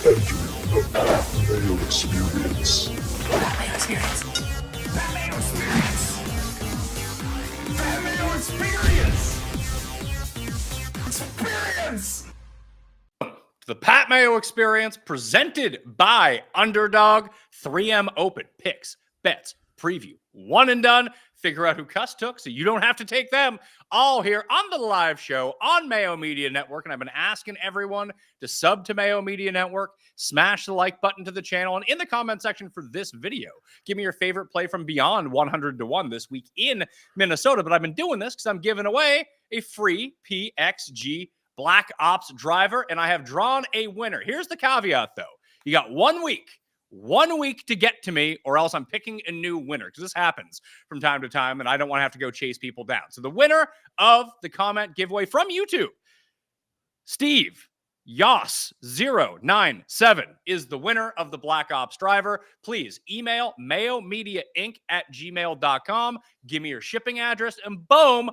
Entering the Pat Mayo Experience. Pat Mayo Experience. Pat Mayo Experience. Pat Mayo Experience. Experience. The Pat Mayo Experience, presented by Underdog. 3M Open picks, bets, preview, one and done. Figure out who Cust took so you don't have to take them. All here on the live show on Mayo Media Network. And I've been asking everyone to sub to Mayo Media Network, smash the like button to the channel, and in the comment section for this video, give me your favorite play from beyond 100 to 1 this week in Minnesota. But I've been doing this because I'm giving away a free PXG Black Ops driver, and I have drawn a winner. Here's the caveat, though. You got 1 week to get to me, or else I'm picking a new winner, because this happens from time to time, and I don't want to have to go chase people down. So the winner of the comment giveaway from YouTube, Steve Yoss097, is the winner of the Black Ops driver. Please email mayomediainc@gmail.com. Give me your shipping address, and boom,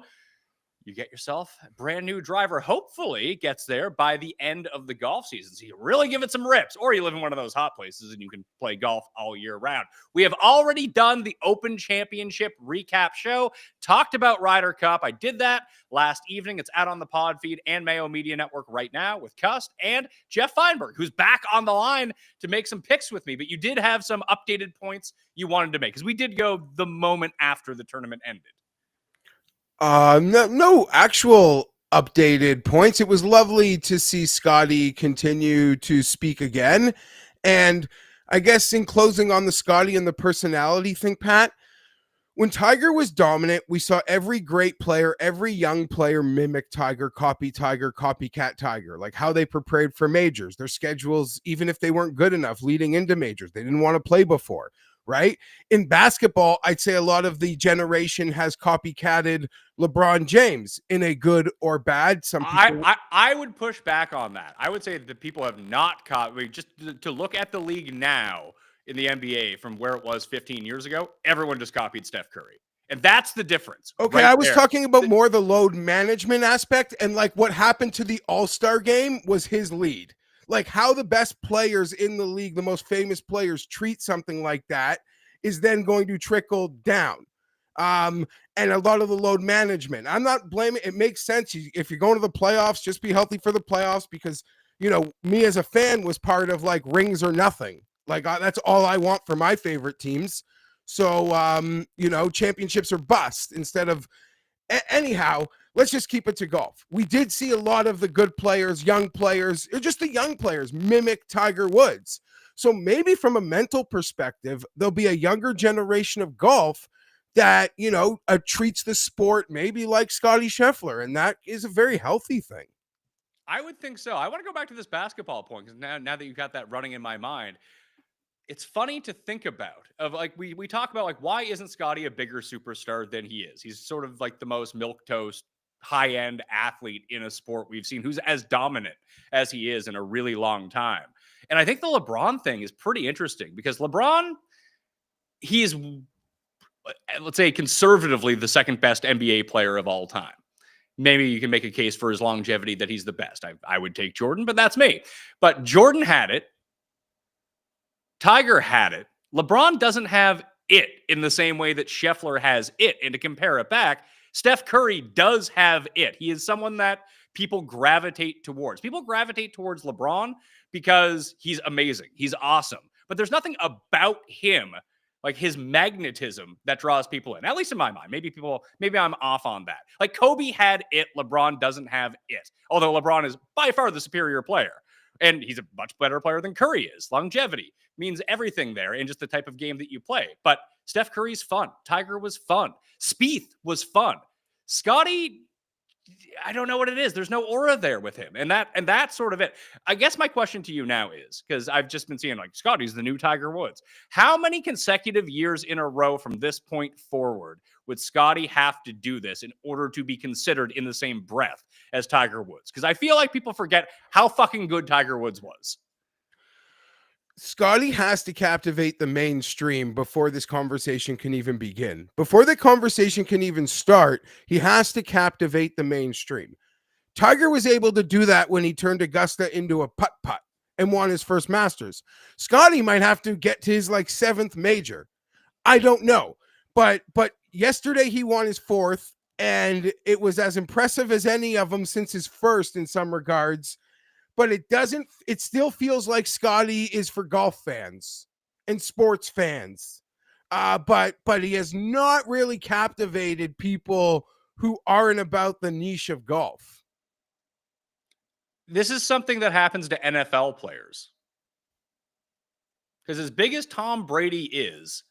you get yourself a brand new driver. Hopefully gets there by the end of the golf season. So you really give it some rips, or you live in one of those hot places and you can play golf all year round. We have already done the Open Championship recap show, talked about Ryder Cup. I did that last evening. It's out on the pod feed and Mayo Media Network right now with Cust and Geoff Fienberg, who's back on the line to make some picks with me. But you did have some updated points you wanted to make, because we did go the moment after the tournament ended. No actual updated points. It was lovely to see Scottie continue to speak again. And I guess in closing on the Scottie and the personality thing, Pat, when Tiger was dominant, we saw every great player, every young player mimic Tiger, copycat Tiger, like how they prepared for majors, their schedules, even if they weren't good enough leading into majors, they didn't want to play before. Right? In basketball, I'd say a lot of the generation has copycatted LeBron James in a good or bad. Some people... I would push back on that. I would say that people have not copied. Just to look at the league now in the NBA from where it was 15 years ago, everyone just copied Steph Curry. And that's the difference. Okay, right I was there. talking about more the load management aspect, and like what happened to the All-Star game was his lead. Like how the best players in the league, the most famous players, treat something like that is then going to trickle down. And a lot of the load management. I'm not blaming. It makes sense. If you're going to the playoffs, just be healthy for the playoffs, because, you know, me as a fan was part of like rings or nothing. Like that's all I want for my favorite teams. So, you know, championships are bust instead of anyhow. Let's just keep it to golf. We did see a lot of the good players, young players, or just the young players mimic Tiger Woods. So maybe from a mental perspective, there'll be a younger generation of golf that, you know, treats the sport maybe like Scottie Scheffler, and that is a very healthy thing. I would think so. I want to go back to this basketball point, because now that you've got that running in my mind, it's funny to think about. Of like we talk about like, why isn't Scottie a bigger superstar than he is? He's sort of like the most milquetoast high-end athlete in a sport we've seen who's as dominant as he is in a really long time. And I think the LeBron thing is pretty interesting, because LeBron, he is, let's say conservatively, the second best NBA player of all time. Maybe you can make a case for his longevity that he's the best. I would take Jordan, but that's me. But Jordan had it. Tiger had it. LeBron doesn't have it in the same way that Scheffler has it. And to compare it back, Steph Curry does have it. He is someone that people gravitate towards. People gravitate towards LeBron because he's amazing. He's awesome. But there's nothing about him, like his magnetism, that draws people in, at least in my mind. Maybe I'm off on that. Like Kobe had it. LeBron doesn't have it. Although LeBron is by far the superior player. And he's a much better player than Curry is. Longevity means everything there, and just the type of game that you play. But Steph Curry's fun. Tiger was fun. Spieth was fun. Scottie, I don't know what it is. There's no aura there with him. And that's sort of it. I guess my question to you now is, because I've just been seeing like Scottie's the new Tiger Woods. How many consecutive years in a row from this point forward would Scottie have to do this in order to be considered in the same breath as Tiger Woods? Because I feel like people forget how fucking good Tiger Woods was. Scottie has to captivate the mainstream before this conversation can even begin. Before the conversation can even start, he has to captivate the mainstream. Tiger was able to do that when he turned Augusta into a putt-putt. and won his first Masters. Scottie might have to get to his like 7th major. I don't know. But yesterday he won his 4th, and it was as impressive as any of them since his first in some regards. But it still feels like Scottie is for golf fans and sports fans. But he has not really captivated people who aren't about the niche of golf. This is something that happens to NFL players. Because as big as Tom Brady is,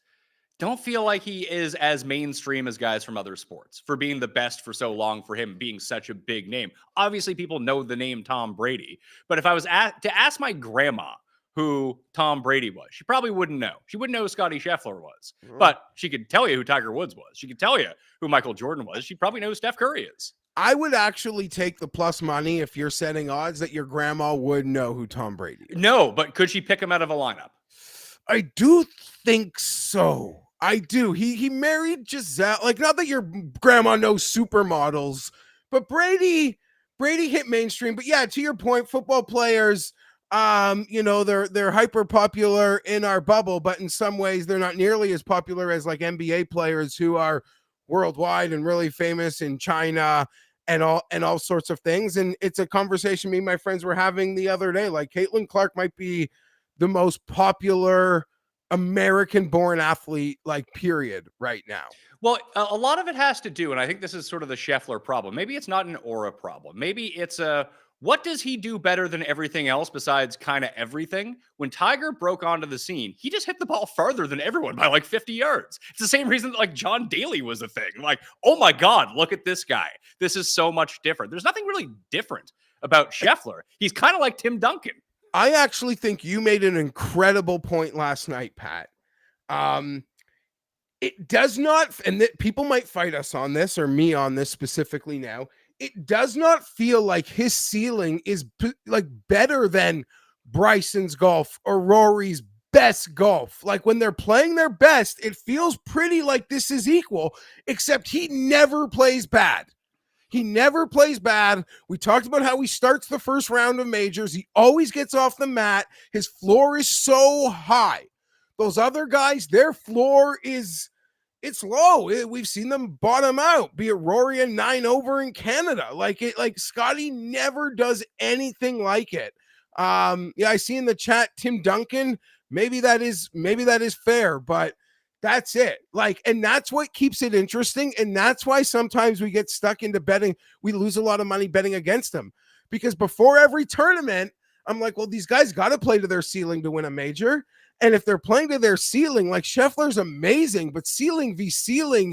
don't feel like he is as mainstream as guys from other sports for being the best for so long, for him being such a big name. Obviously, people know the name Tom Brady. But if I was to ask my grandma who Tom Brady was, she probably wouldn't know. She wouldn't know who Scottie Scheffler was. But she could tell you who Tiger Woods was. She could tell you who Michael Jordan was. She'd probably know who Steph Curry is. I would actually take the plus money if you're setting odds that your grandma would know who Tom Brady is. No, but could she pick him out of a lineup? I do think so. I do. He married Giselle. Like, not that your grandma knows supermodels, but Brady hit mainstream. But yeah, to your point, football players, they're hyper popular in our bubble, but in some ways they're not nearly as popular as like NBA players who are worldwide and really famous in China and all sorts of things. And it's a conversation me and my friends were having the other day. Like, Caitlin Clark might be the most popular American-born athlete, like, period, right now. Well, a lot of it has to do, and I think this is sort of the Scheffler problem. Maybe it's not an aura problem. Maybe it's what does he do better than everything else besides kind of everything? When Tiger broke onto the scene, he just hit the ball farther than everyone by like 50 yards. It's the same reason that like John Daly was a thing. Like, oh my God, look at this guy. This is so much different. There's nothing really different about Scheffler. He's kind of like Tim Duncan. I actually think you made an incredible point last night, Pat. It does not, and that people might fight us on this or me on this specifically now. It does not feel like his ceiling is like better than Bryson's golf or Rory's best golf. Like, when they're playing their best, it feels pretty like this is equal, except he never plays bad. He never plays bad. We talked about how he starts the first round of majors. He always gets off the mat. His floor is so high. Those other guys, their floor it's low. We've seen them bottom out, be it Rory and 9 over in Canada. Like Scottie never does anything like it. I see in the chat, Tim Duncan, maybe that is fair, but that's it. Like, and that's what keeps it interesting. And that's why sometimes we get stuck into betting. We lose a lot of money betting against them, because before every tournament, I'm like, well, these guys got to play to their ceiling to win a major. And if they're playing to their ceiling, like, Scheffler's amazing, but ceiling v ceiling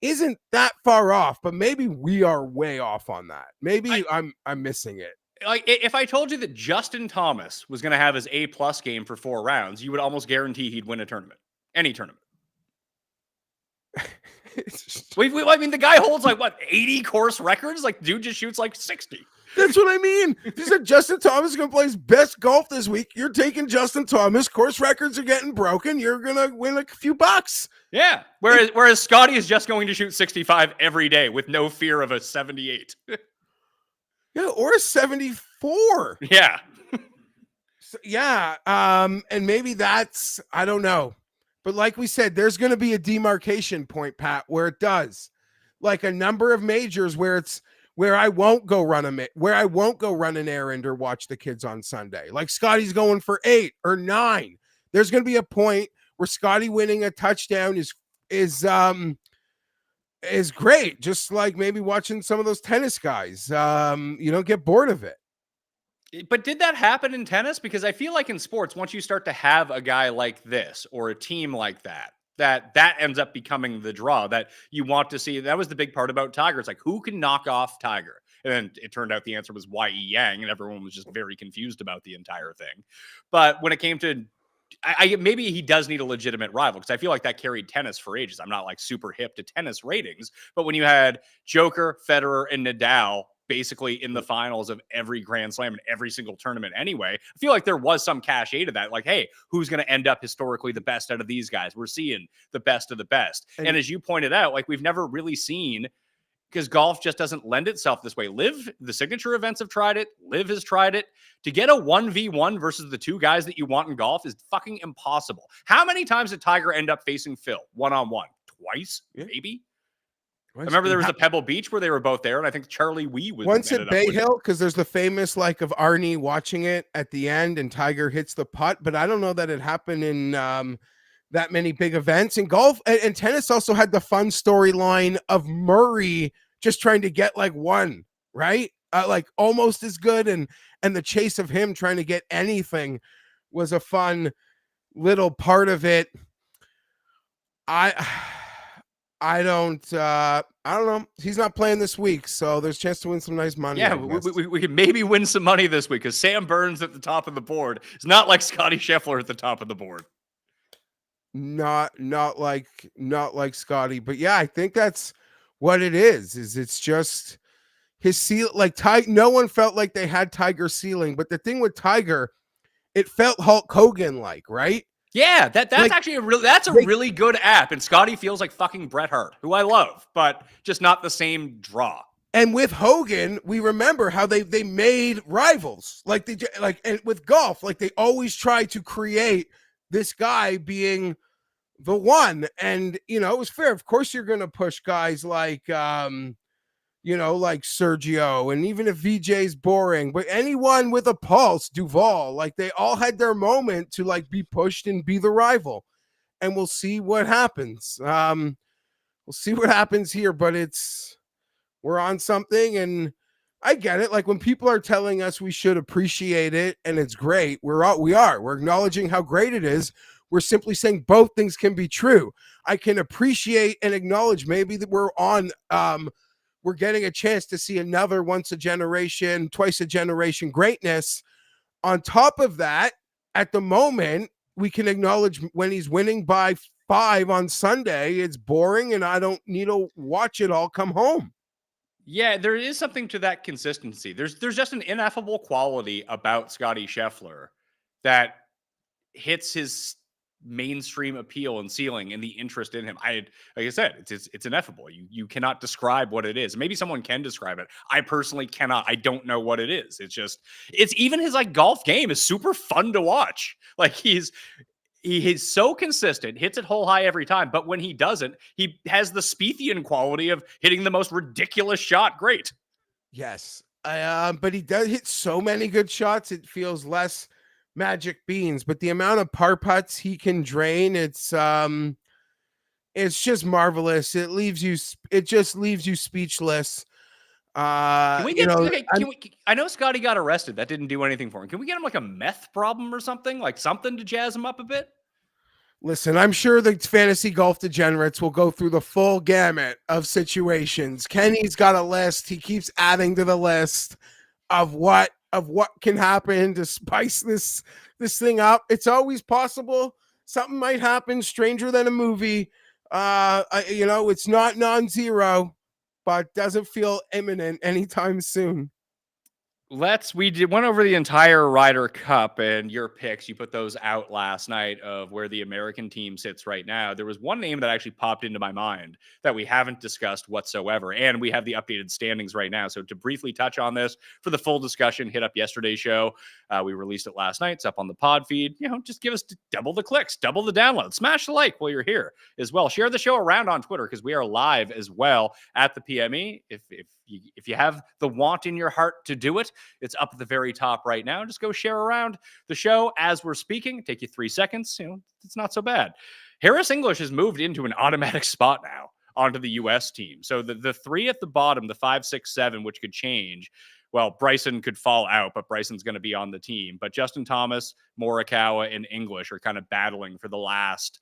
isn't that far off. But maybe we are way off on that. Maybe I'm missing it. Like, if I told you that Justin Thomas was going to have his A+ game for 4 rounds, you would almost guarantee he'd win a tournament. Any tournament. I mean, the guy holds like 80 course records. Like, dude just shoots like 60. That's what I mean. If you said Justin Thomas is going to play his best golf this week, you're taking Justin Thomas. Course records are getting broken. You're going to win a few bucks. Yeah. Whereas Scottie is just going to shoot 65 every day with no fear of a 78. Yeah, or a 74. Yeah. So, yeah. And maybe that's, I don't know. But like we said, there's going to be a demarcation point, Pat, where it does. Like a number of majors where I won't go run an errand or watch the kids on Sunday. Like, Scottie's going for 8 or 9. There's going to be a point where Scottie winning a touchdown is great. Just like maybe watching some of those tennis guys. You don't get bored of it. But did that happen in tennis? Because I feel like in sports, once you start to have a guy like this or a team like that ends up becoming the draw that you want to see. That was the big part about Tiger. It's like, who can knock off Tiger? And then it turned out the answer was Y.E. Yang, and everyone was just very confused about the entire thing. But when it came to, maybe he does need a legitimate rival, because I feel like that carried tennis for ages. I'm not like super hip to tennis ratings, but when you had Joker, Federer, and Nadal basically in the finals of every Grand Slam and every single tournament anyway, I feel like there was some cachet to that. Like, hey, who's going to end up historically the best out of these guys? We're seeing the best of the best. And as you pointed out, like, we've never really seen because golf just doesn't lend itself this way. The signature events have tried it. Liv has tried it. To get a 1v1 versus the two guys that you want in golf is fucking impossible. How many times did Tiger end up facing Phil one-on-one? Twice, maybe? I remember there was a Pebble Beach where they were both there, and I think Charlie Wee was once at Bay Hill, because there's the famous like of Arnie watching it at the end and Tiger hits the putt, but I don't know that it happened in that many big events. In golf and tennis also had the fun storyline of Murray just trying to get like one, right? Like almost as good, and the chase of him trying to get anything was a fun little part of it. I don't know. He's not playing this week, so there's a chance to win some nice money. Yeah, we could maybe win some money this week because Sam Burns at the top of the board is not like Scottie Scheffler at the top of the board. Not like Scottie, but yeah, I think that's what it is. It's just his seal. Like no one felt like they had Tiger's ceiling, but the thing with Tiger, it felt Hulk Hogan like, right? Yeah, that's like, actually a really good app. And Scottie feels like fucking Bret Hart, who I love, but just not the same draw. And with Hogan, we remember how they made rivals. And with golf, like they always try to create this guy being the one. And it was fair. Of course, you're gonna push guys like like Sergio, and even if VJ's boring, but anyone with a pulse, Duval, like they all had their moment to like be pushed and be the rival. And we'll see what happens. We'll see what happens here, but we're on something, and I get it. Like when people are telling us we should appreciate it and it's great, we're acknowledging how great it is. We're simply saying both things can be true. I can appreciate and acknowledge maybe that we're getting a chance to see another once a generation, twice a generation greatness. On top of that, at the moment, we can acknowledge when he's winning by 5 on Sunday, it's boring and I don't need to watch it all come home. Yeah, there is something to that consistency. There's just an ineffable quality about Scottie Scheffler that hits his mainstream appeal and ceiling and the interest in him. Like I said, it's ineffable. You cannot describe what it is. Maybe someone can describe it. I personally cannot. I don't know what it is. It's even his like golf game is super fun to watch. Like he is so consistent, hits it hole high every time, but when he doesn't, he has the Spiethian quality of hitting the most ridiculous shot. Great. Yes. But he does hit so many good shots, it feels less magic beans, but the amount of par putts he can drain, it's just marvelous. It just leaves you speechless. Can we get I know Scottie got arrested. That didn't do anything for him. Can we get him like a meth problem or something? Like something to jazz him up a bit? Listen, I'm sure the fantasy golf degenerates will go through the full gamut of situations. Kenny's got a list. He keeps adding to the list of what can happen to spice this thing up. It's always possible. Something might happen stranger than a movie. It's not non-zero, but doesn't feel imminent anytime soon. Went over the entire Ryder Cup and your picks. You put those out last night of where the American team sits right now. There was one name that actually popped into my mind that we haven't discussed whatsoever. And we have the updated standings right now. So to briefly touch on this for the full discussion, hit up yesterday's show. We released it last night. It's up on the pod feed. Just give us double the clicks, double the download, smash the like while you're here as well. Share the show around on Twitter because we are live as well at the PME. If you have the want in your heart to do it, it's up at the very top right now. Just go share around the show as we're speaking. Take you 3 seconds. It's not so bad. Harris English has moved into an automatic spot now onto the U.S. team. So the 3 at the bottom, the 5, 6, 7, which could change. Well, Bryson could fall out, but Bryson's going to be on the team. But Justin Thomas, Morikawa, and English are kind of battling for the last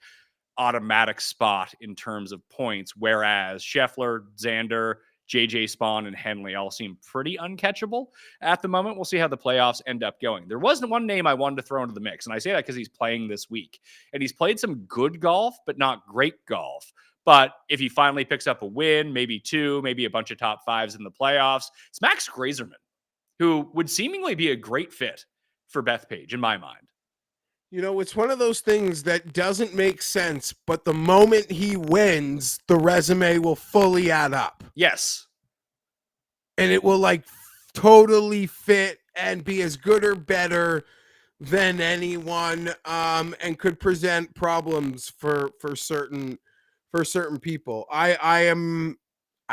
automatic spot in terms of points, whereas Scheffler, Xander, JJ Spawn, and Henley all seem pretty uncatchable at the moment. We'll see how the playoffs end up going. There wasn't one name I wanted to throw into the mix, and I say that because he's playing this week. And he's played some good golf, but not great golf. But if he finally picks up a win, maybe 2, maybe a bunch of top 5s in the playoffs, it's Max Grazerman, who would seemingly be a great fit for Bethpage in my mind. It's one of those things that doesn't make sense, but the moment he wins, the resume will fully add up. Yes. and it will like totally fit and be as good or better than anyone, and could present problems for certain people. I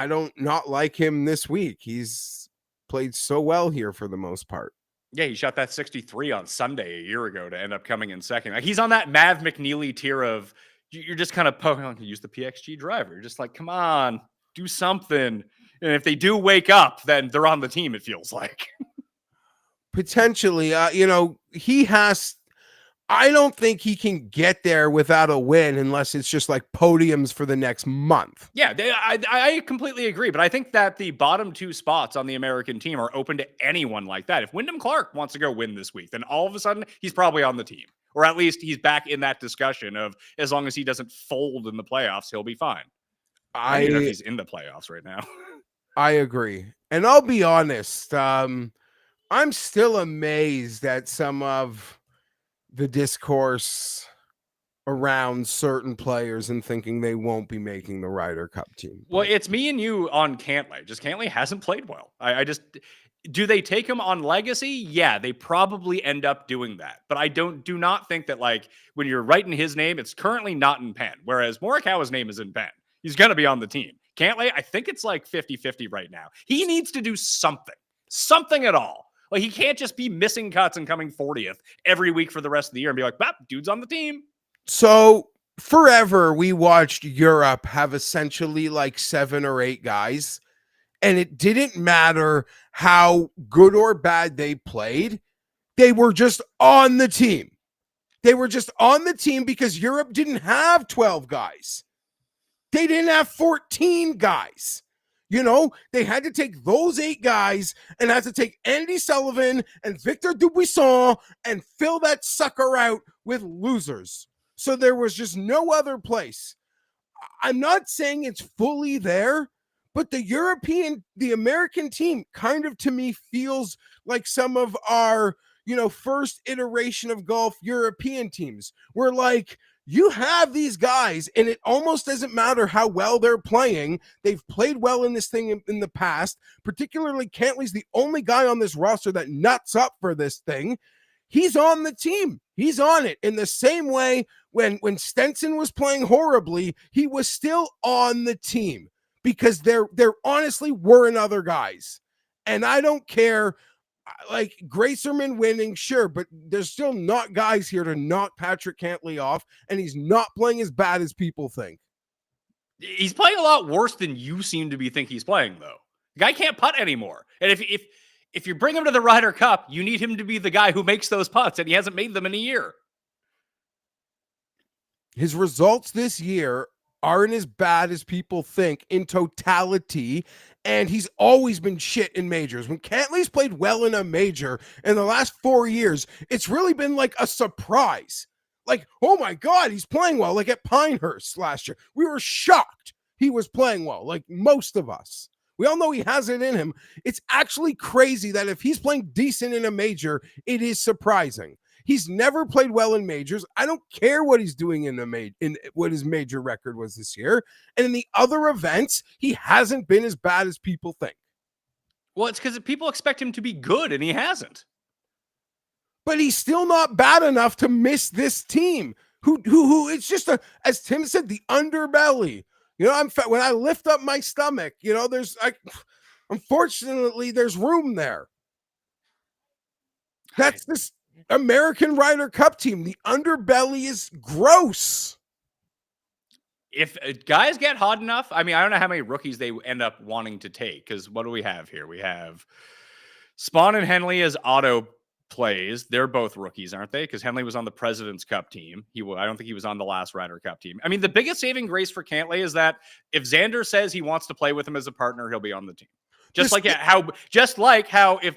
don't not like him this week. He's played so well here for the most part. Yeah, he shot that 63 on Sunday a year ago to end up coming in second. Like, he's on that Mav McNeely tier of you're just kind of poking on to use the PXG driver. You're just like, come on, do something. And if they do wake up, then they're on the team, it feels like. Potentially, he has. I don't think he can get there without a win unless it's just like podiums for the next month. Yeah, I completely agree. But I think that the bottom two spots on the American team are open to anyone like that. If Wyndham Clark wants to go win this week, then all of a sudden he's probably on the team. Or at least he's back in that discussion of as long as he doesn't fold in the playoffs, he'll be fine. I don't know if he's in the playoffs right now. I agree. And I'll be honest, I'm still amazed at some of the discourse around certain players and thinking they won't be making the Ryder Cup team. Well, it's me and you on Cantlay. Just Cantlay hasn't played well. I just, do they take him on legacy? Yeah, they probably end up doing that. But I do not think that, like, when you're writing his name, it's currently not in pen. Whereas Morikawa's name is in pen. He's going to be on the team. Cantlay, I think it's like 50-50 right now. He needs to do something at all. Like, he can't just be missing cuts and coming 40th every week for the rest of the year and be like, dude's on the team. So forever we watched Europe have essentially like 7 or 8 guys, and it didn't matter how good or bad they played. They were just on the team. They were just on the team because Europe didn't have 12 guys. They didn't have 14 guys. They had to take those 8 guys and had to take Andy Sullivan and Victor Dubuisson and fill that sucker out with losers. So there was just no other place. I'm not saying it's fully there, but the American team kind of, to me, feels like some of our, first iteration of golf European teams. Where like, you have these guys, and it almost doesn't matter how well they're playing. They've played well in this thing in the past. Particularly, Cantlay's the only guy on this roster that nuts up for this thing. He's on the team. He's on it. In the same way, when Stenson was playing horribly, he was still on the team because there honestly weren't other guys. And I don't care. Like, Gracerman winning, sure, but there's still not guys here to knock Patrick Cantlay off, and he's not playing as bad as people think. He's playing a lot worse than you seem to be think he's playing, though. The guy can't putt anymore. And if you bring him to the Ryder Cup, you need him to be the guy who makes those putts, and he hasn't made them in a year. His results this year aren't as bad as people think in totality, and he's always been shit in majors. When Cantlay's played well in a major in the last 4 years, it's really been like a surprise. Like, oh my God, he's playing well. Like at Pinehurst last year, we were shocked he was playing well, like most of us. We all know he has it in him. It's actually crazy that if he's playing decent in a major, it is surprising. He's never played well in majors. I don't care what he's doing in what his major record was this year. And in the other events, he hasn't been as bad as people think. Well, it's because people expect him to be good, and he hasn't. But he's still not bad enough to miss this team. Who it's just as Tim said, the underbelly. When I lift up my stomach, unfortunately, there's room there. That's this American Ryder Cup team. The underbelly is gross. If guys get hot enough, I don't know how many rookies they end up wanting to take, because what do we have here? We have Spawn and Henley as auto plays. They're both rookies, aren't they? Because Henley was on the President's Cup team. I don't think he was on the last Ryder Cup team. The biggest saving grace for Cantlay is that if Xander says he wants to play with him as a partner, he'll be on the team. Just like how if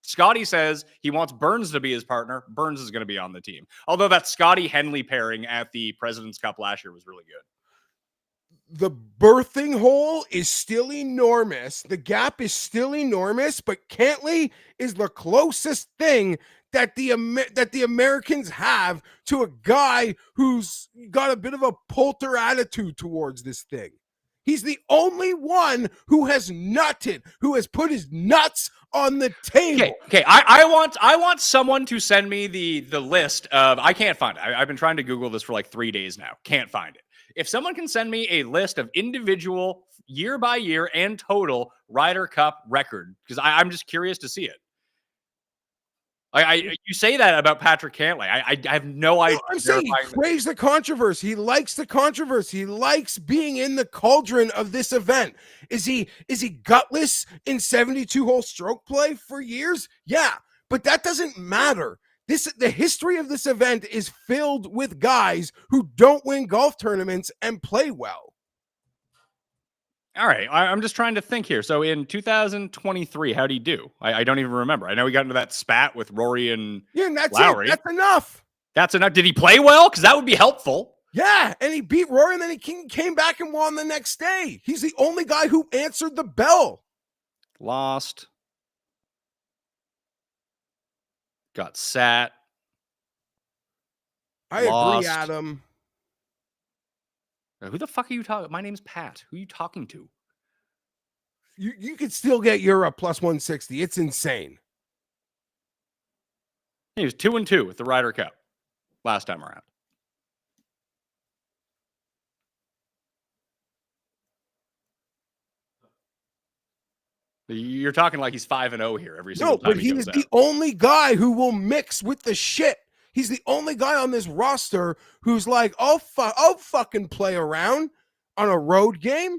Scottie says he wants Burns to be his partner, Burns is going to be on the team. Although that Scottie-Henley pairing at the President's Cup last year was really good. The birthing hole is still enormous. The gap is still enormous, but Cantlay is the closest thing that the Americans have to a guy who's got a bit of a Poulter attitude towards this thing. He's the only one who has nutted, who has put his nuts on the table. Okay. I want someone to send me the list of. I can't find it. I've been trying to Google this for like 3 days now. Can't find it. If someone can send me a list of individual year by year and total Ryder Cup record, because I'm just curious to see it. You say that about Patrick Cantlay. I have no idea. I'm saying he craves the controversy. He likes the controversy. He likes being in the cauldron of this event. Is he gutless in 72-hole stroke play for years? Yeah, but that doesn't matter. The history of this event is filled with guys who don't win golf tournaments and play well. All right, I'm just trying to think here. So in 2023, how'd he do? I don't even remember. I know he got into that spat with Rory and and that's Lowry. That's enough. That's enough. Did he play well? Because that would be helpful. Yeah, and he beat Rory, and then he came back and won the next day. He's the only guy who answered the bell. Lost. Got sat. I agree, Adam. Who the fuck are you talking? My name's Pat. Who are you talking to? You could still get Europe plus 160. It's insane. He was 2-2 with the Ryder Cup last time around. You're talking like he's 5-0 here every single time. No, but he is the only guy who will mix with the shit. He's the only guy on this roster who's like, I'll fucking play around on a road game.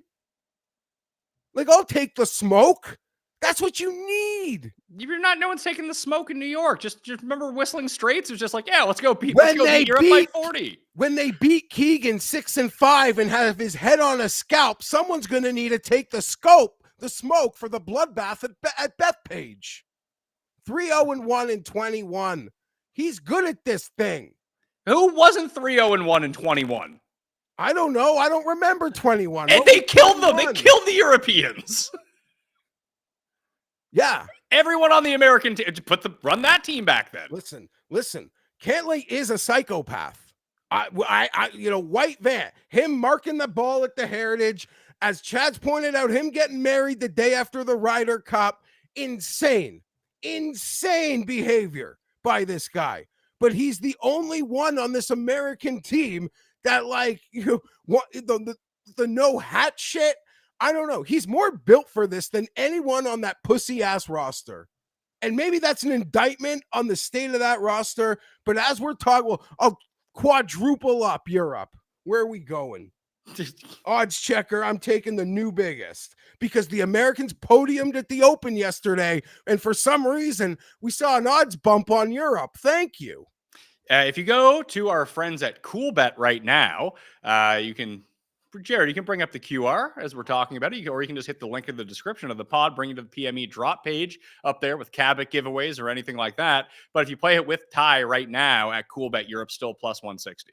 Like, I'll take the smoke. That's what you need. You're not. No one's taking the smoke in New York. Just remember Whistling Straits. It was just like, yeah, let's go beat Europe by 40. When they beat Keegan 6-5 and have his head on a scalp, someone's going to need to take the smoke for the bloodbath at Bethpage. 3-0-1 in 21. He's good at this thing. Who wasn't 3-0-1 in 21? I don't know. I don't remember 21. And they killed them. They killed the Europeans. Yeah. Everyone on the American team, run that team back then. Listen. Cantlay is a psychopath. White Van, him marking the ball at the Heritage, as Chad's pointed out, him getting married the day after the Ryder Cup, insane behavior by this guy. But he's the only one on this American team that, the no hat shit. I don't know. He's more built for this than anyone on that pussy ass roster. And maybe that's an indictment on the state of that roster. But as we're talking, I'll quadruple up Europe. Where are we going? Odds checker, I'm taking the new biggest because the Americans podiumed at the Open yesterday. And for some reason, we saw an odds bump on Europe. Thank you. If you go to our friends at CoolBet right now, Jared, you can bring up the QR as we're talking about it, or you can just hit the link in the description of the pod, bring you to the PME drop page up there with Cabot giveaways or anything like that. But if you play it with Ty right now at CoolBet, Europe still plus 160.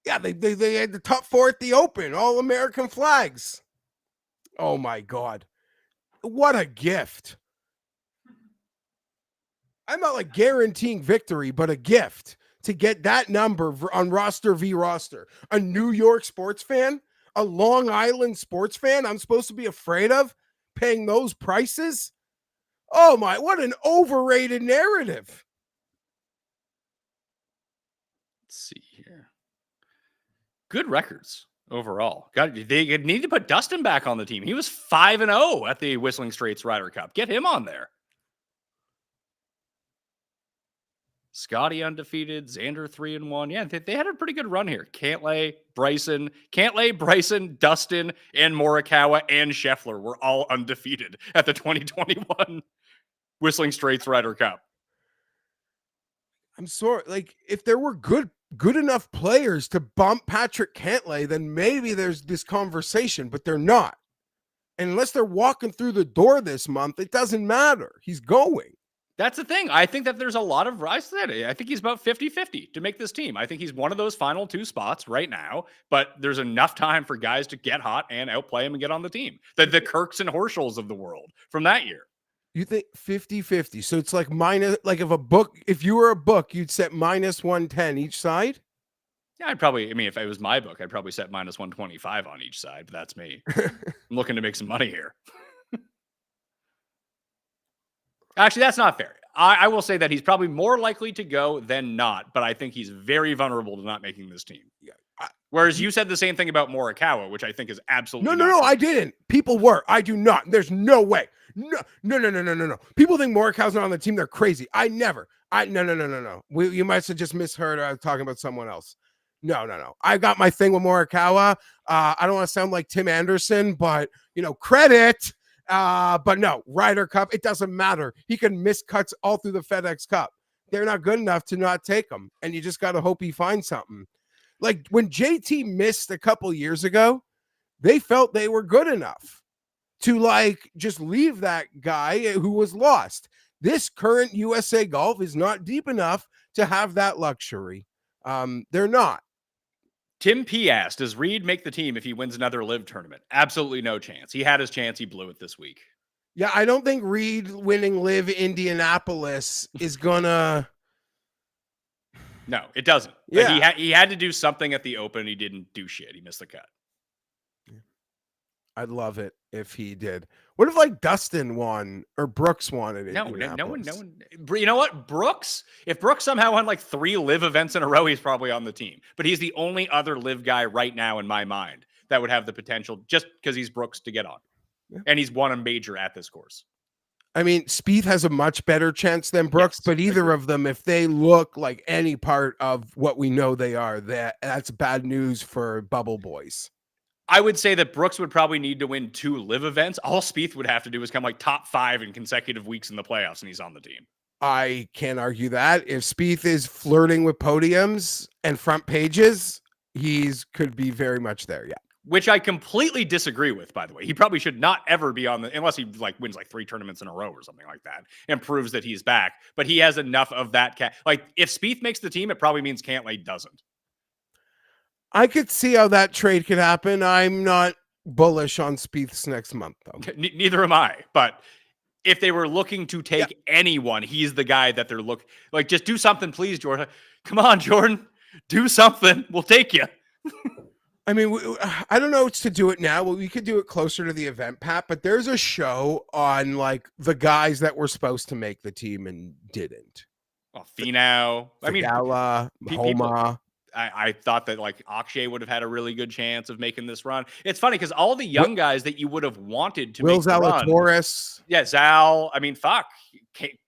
Yeah, they had the top 4 at the Open, all American flags. Oh my God. What a gift. I'm not like guaranteeing victory, but a gift. To get that number on roster v roster, a New York sports fan, a Long Island sports fan, I'm supposed to be afraid of paying those prices. Oh my, what an overrated narrative. Let's see here. Good records overall. They need to put Dustin back on the team. He was 5-0 at the Whistling Straits Ryder Cup. Get him on there. Scottie undefeated, Xander 3-1. Yeah, they had a pretty good run here. Cantlay, Bryson, Dustin, and Morikawa and Scheffler were all undefeated at the 2021 Whistling Straits Ryder Cup. I'm sorry, if there were good enough players to bump Patrick Cantlay, then maybe there's this conversation, but they're not. And unless they're walking through the door this month, it doesn't matter. He's going. That's the thing. I think that there's a lot of, I think he's about 50-50 to make this team. I think he's one of those final 2 spots right now, but there's enough time for guys to get hot and outplay him and get on the team. The Kirks and Horschels of the world from that year. You think 50-50. So it's like minus, if you were a book, you'd set minus 110 each side? Yeah, I mean, if it was my book, I'd probably set minus 125 on each side, but that's me. I'm looking to make some money here. Actually, that's not fair. I will say that he's probably more likely to go than not, but I think he's very vulnerable to not making this team. Yeah. Whereas you said the same thing about Morikawa, which I think is absolutely No, I didn't. People were. I do not. There's no way. No. People think Morikawa's not on the team. They're crazy. No. You might have just misheard. I was talking about someone else. No. I got my thing with Morikawa. I don't want to sound like Tim Anderson, but credit. But no, Ryder Cup. It doesn't matter. He can miss cuts all through the FedEx Cup. They're not good enough to not take him, and you just got to hope he finds something. Like when JT missed a couple years ago, they felt they were good enough to just leave that guy who was lost. This current USA Golf is not deep enough to have that luxury. They're not. Tim P asked, does Reed make the team if he wins another live tournament? Absolutely no chance. He had his chance. He blew it this week. Yeah, I don't think Reed winning live Indianapolis is gonna... No, it doesn't. Yeah. Like he had to do something at the Open. He didn't do shit. He missed the cut. I'd love it if he did. What if Dustin won or Brooks won it? No one. You know what? Brooks, if Brooks somehow won 3 live events in a row, he's probably on the team. But he's the only other live guy right now in my mind that would have the potential just because he's Brooks to get on. Yeah. And he's won a major at this course. I mean, Spieth has a much better chance than Brooks, but either of them, if they look like any part of what we know they are, that's bad news for Bubble Boys. I would say that Brooks would probably need to win 2 live events. All Spieth would have to do is come top 5 in consecutive weeks in the playoffs, and he's on the team. I can't argue that. If Spieth is flirting with podiums and front pages, could be very much there, yeah. Which I completely disagree with, by the way. He probably should not ever be on unless he wins 3 tournaments in a row or something like that and proves that he's back. But he has enough of that. If Spieth makes the team, it probably means Cantlay doesn't. I could see how that trade could happen. I'm not bullish on Spieth's next month, though. Neither am I. But if they were looking to take anyone, he's the guy that they're looking just do something, please, Jordan. Come on, Jordan, do something. We'll take you. I mean, I don't know what's to do it now. Well, we could do it closer to the event, Pat, but there's a show on the guys that were supposed to make the team and didn't. Oh, Finau. Gala, Homa. I thought that Akshay would have had a really good chance of making this run. It's funny because all the young guys that you would have wanted to make the run. Zalatoris. Yeah, Zal. I mean,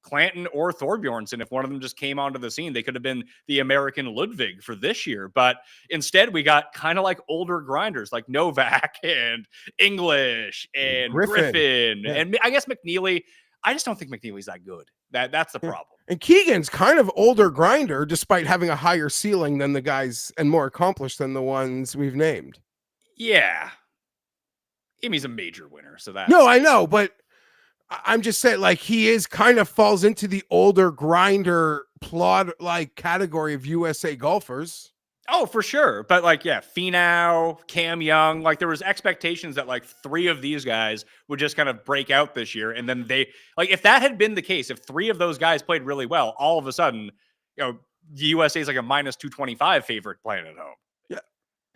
Clanton or Thorbjornsen. If one of them just came onto the scene, they could have been the American Ludwig for this year. But instead, we got kind of older grinders like Novak and English and Griffin. Yeah. And I guess McNeely. I just don't think McNeely's that good. That's the problem. And Keegan's kind of older grinder, despite having a higher ceiling than the guys and more accomplished than the ones we've named. Yeah. He's a major winner. So that. No, I know, but I'm just saying, he is kind of falls into the older grinder plot category of USA golfers. Oh, for sure. But Finau, Cam Young, there was expectations that 3 of these guys would just kind of break out this year. And then they if that had been the case, if 3 of those guys played really well, all of a sudden, the USA is a minus 225 favorite playing at home. Yeah.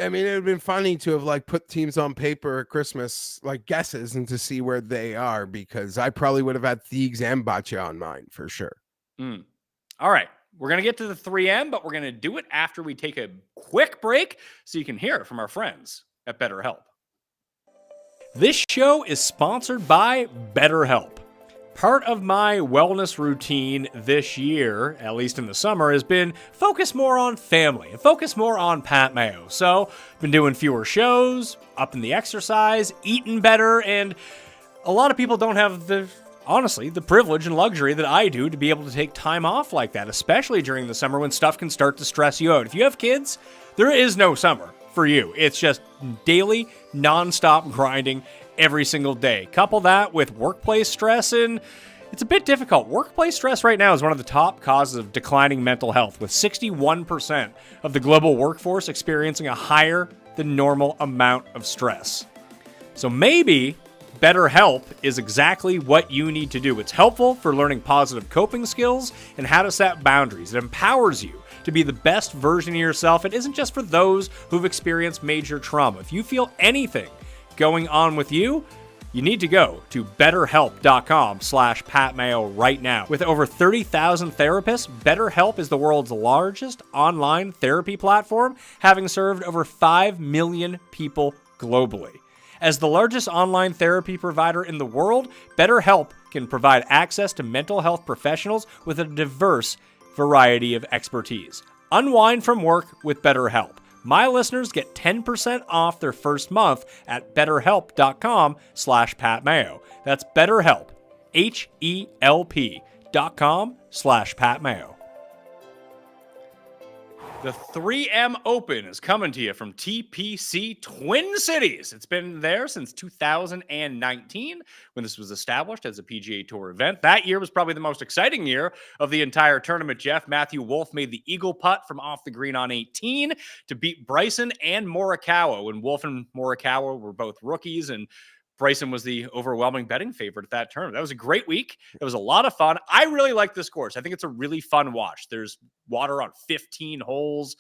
I mean, it would have been funny to have put teams on paper at Christmas, guesses and to see where they are, because I probably would have had Thiegs and Batya on mine for sure. All right. We're going to get to the 3M, but we're going to do it after we take a quick break so you can hear it from our friends at BetterHelp. This show is sponsored by BetterHelp. Part of my wellness routine this year, at least in the summer, has been focus more on family and focus more on Pat Mayo. So I've been doing fewer shows, upping the exercise, eating better, and a lot of people don't have the privilege and luxury that I do to be able to take time off like that, especially during the summer when stuff can start to stress you out. If you have kids, there is no summer for you. It's just daily, nonstop grinding every single day. Couple that with workplace stress, and it's a bit difficult. Workplace stress right now is one of the top causes of declining mental health, with 61% of the global workforce experiencing a higher than normal amount of stress. So maybe BetterHelp is exactly what you need to do. It's helpful for learning positive coping skills and how to set boundaries. It empowers you to be the best version of yourself. It isn't just for those who've experienced major trauma. If you feel anything going on with you, you need to go to betterhelp.com/PatMayo right now. With over 30,000 therapists, BetterHelp is the world's largest online therapy platform, having served over 5 million people globally. As the largest online therapy provider in the world, BetterHelp can provide access to mental health professionals with a diverse variety of expertise. Unwind from work with BetterHelp. My listeners get 10% off their first month at betterhelp.com/PatMayo. That's BetterHelp, HELP.com/PatMayo. The 3M Open is coming to you from TPC Twin Cities. It's been there since 2019 when this was established as a PGA Tour event. That year was probably the most exciting year of the entire tournament, Jeff. Matthew Wolff made the eagle putt from off the green on 18 to beat Bryson and Morikawa when Wolff and Morikawa were both rookies, and Bryson was the overwhelming betting favorite at that tournament. That was a great week. It was a lot of fun. I really like this course. I think it's a really fun watch. There's water on 15 holes,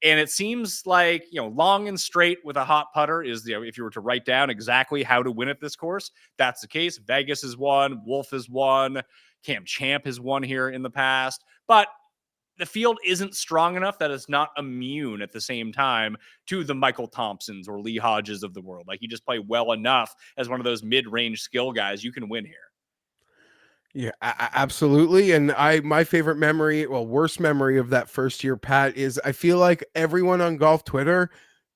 and it seems like, long and straight with a hot putter is, if you were to write down exactly how to win at this course, that's the case. Vegas has won. Wolff has won. Cam Champ has won here in the past. But the field isn't strong enough that it's not immune at the same time to the Michael Thompsons or Lee Hodges of the world. Like, you just play well enough as one of those mid-range skill guys, you can win here. Yeah, absolutely. And my favorite memory, worst memory of that first year, Pat, is I feel like everyone on golf Twitter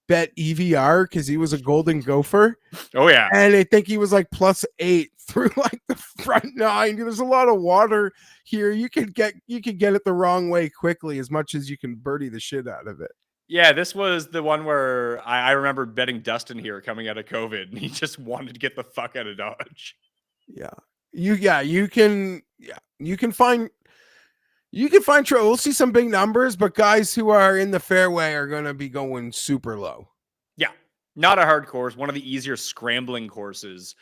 bet EVR because he was a golden gopher. Oh, yeah. And I think he was like +8 through like the front 9. There's a lot of water here. You could get it the wrong way quickly as much as you can birdie the shit out of it. Yeah, this was the one where I remember betting Dustin here coming out of COVID, and he just wanted to get the fuck out of Dodge. Yeah. You can find trouble. We'll see some big numbers, but guys who are in the fairway are going to be going super low. Yeah, not a hard course. One of the easier scrambling courses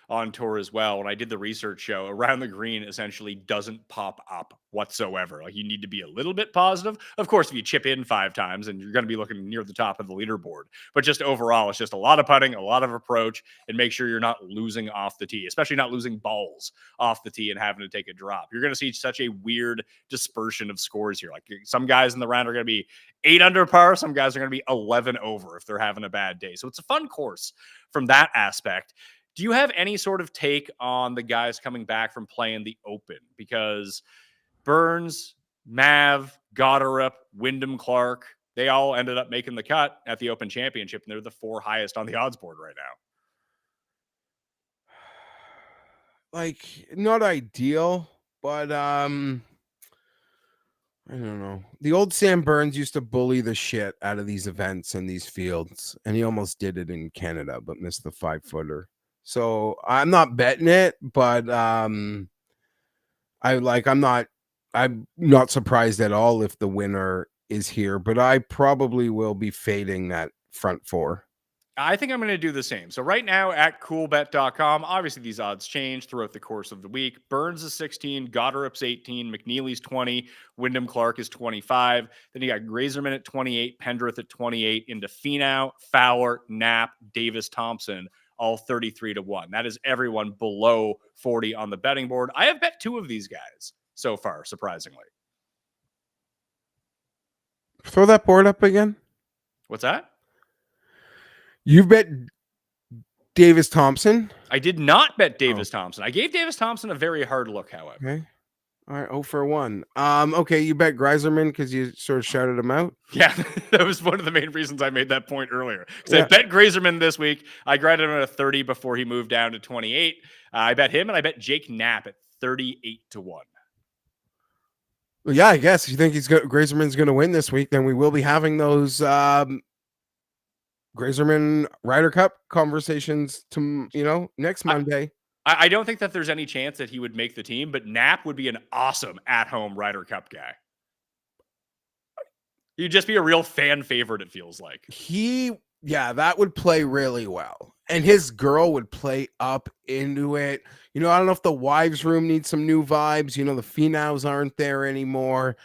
on tour as well. When I did the research show, around the green essentially doesn't pop up whatsoever. Like, you need to be a little bit positive. Of course, if you chip in 5 times, and you're going to be looking near the top of the leaderboard. But just overall, it's just a lot of putting, a lot of approach, and make sure you're not losing off the tee, especially not losing balls off the tee and having to take a drop. You're going to see such a weird dispersion of scores here. Like, some guys in the round are going to be 8 under par. Some guys are going to be 11 over if they're having a bad day. So it's a fun course from that aspect. Do you have any sort of take on the guys coming back from playing the Open? Because Burns, Mav, Goddard, Wyndham Clark, they all ended up making the cut at the Open Championship, and they're the 4 highest on the odds board right now. Like, not ideal, but I don't know. The old Sam Burns used to bully the shit out of these events and these fields, and he almost did it in Canada, but missed the 5-footer. So I'm not betting it, but I'm not surprised at all if the winner is here, but I probably will be fading that front 4. I think I'm going to do the same. So right now at coolbet.com, obviously these odds change throughout the course of the week. Burns is 16, Goddard's 18, McNeely's 20, Wyndham Clark is 25. Then you got Grazerman at 28, Pendrith at 28, into Finau, Fowler, Knapp, Davis, Thompson, all 33-1. That is everyone below 40 on the betting board. I have bet 2 of these guys so far, surprisingly. Throw that board up again. What's that? You bet Davis Thompson? I did not bet Davis Thompson. I gave Davis Thompson a very hard look, however. Okay. All right, 0 for 1. Okay, you bet Greiserman because you sort of shouted him out? Yeah, that was one of the main reasons I made that point earlier. Because I bet Grazerman this week. I grinded him at a 30 before he moved down to 28. I bet him, and I bet Jake Knapp at 38-1. Well, yeah, I guess if you think Grazerman's going to win this week, then we will be having those Grazerman Ryder Cup conversations next Monday. I don't think that there's any chance that he would make the team, but Knapp would be an awesome at-home Ryder Cup guy. He'd just be a real fan favorite, it feels like. That would play really well. And his girl would play up into it. I don't know if the wives' room needs some new vibes. The Finaus aren't there anymore.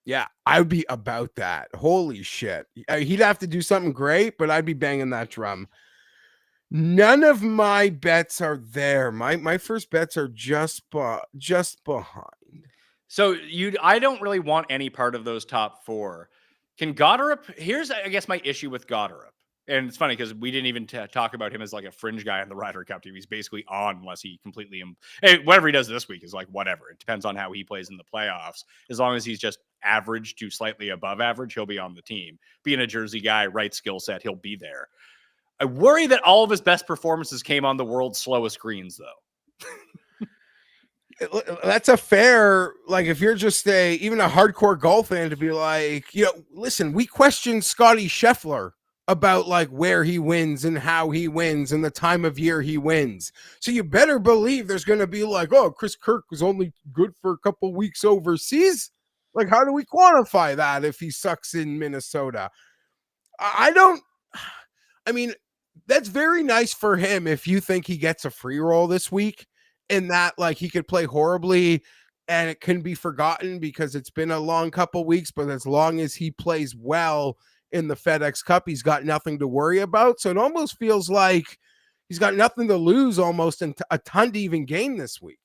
Yeah, I would be about that. Holy shit. He'd have to do something great, but I'd be banging that drum. None of my bets are there. My first bets are just behind. So I don't really want any part of those top four. Can Goddard? Here's, I guess, my issue with Goddard. And it's funny because we didn't even talk about him as like a fringe guy on the Ryder Cup team. He's basically on unless he completely, hey, whatever he does this week is like whatever. It depends on how he plays in the playoffs. As long as he's just average to slightly above average, he'll be on the team. Being a Jersey guy, right skill set, he'll be there. I worry that all of his best performances came on the world's slowest greens, though. That's a fair, like, if you're just even a hardcore golf fan to be like, listen, we questioned Scottie Scheffler about like where he wins and how he wins and the time of year he wins. So you better believe there's going to be like, oh, Chris Kirk was only good for a couple weeks overseas. Like, how do we quantify that if he sucks in Minnesota? I mean, that's very nice for him if you think he gets a free roll this week and that like he could play horribly and it can be forgotten because it's been a long couple weeks, but as long as he plays well in the FedEx Cup, he's got nothing to worry about. So it almost feels like he's got nothing to lose almost and a ton to even gain this week.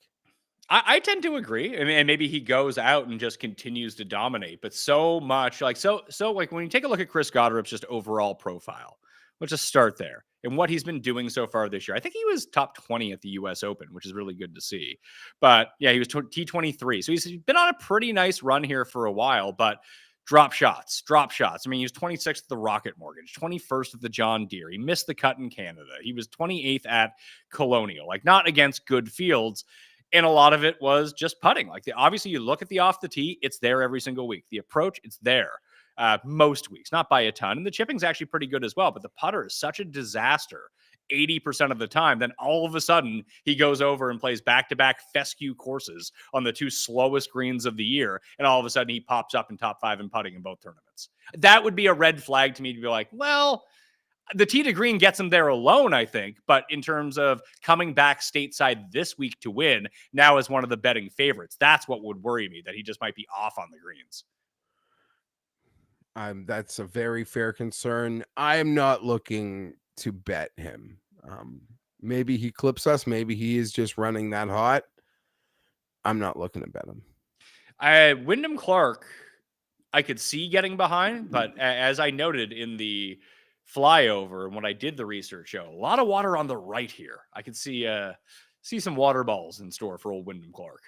I tend to agree. And maybe he goes out and just continues to dominate, but so much like, so like when you take a look at Chris Goddard's just overall profile, let's just start there. And what he's been doing so far this year. I think he was top 20 at the US Open, which is really good to see. But yeah, he was T23. So he's been on a pretty nice run here for a while, but drop shots. I mean, he was 26th at the Rocket Mortgage, 21st at the John Deere. He missed the cut in Canada. He was 28th at Colonial, like not against good fields. And a lot of it was just putting. Like obviously you look at the off the tee, it's there every single week. The approach, it's there. Most weeks, not by a ton. And the chipping's actually pretty good as well. But the putter is such a disaster 80% of the time. Then all of a sudden, he goes over and plays back-to-back fescue courses on the two slowest greens of the year. And all of a sudden, he pops up in top 5 in putting in both tournaments. That would be a red flag to me to be like, well, the tee to green gets him there alone, I think. But in terms of coming back stateside this week to win, now as one of the betting favorites, that's what would worry me, that he just might be off on the greens. That's a very fair concern. I am not looking to bet him. Maybe he clips us. Maybe he is just running that hot. I'm not looking to bet him. Wyndham Clark, I could see getting behind, but as I noted in the flyover and when I did the research show, a lot of water on the right here. I could see some water balls in store for old Wyndham Clark.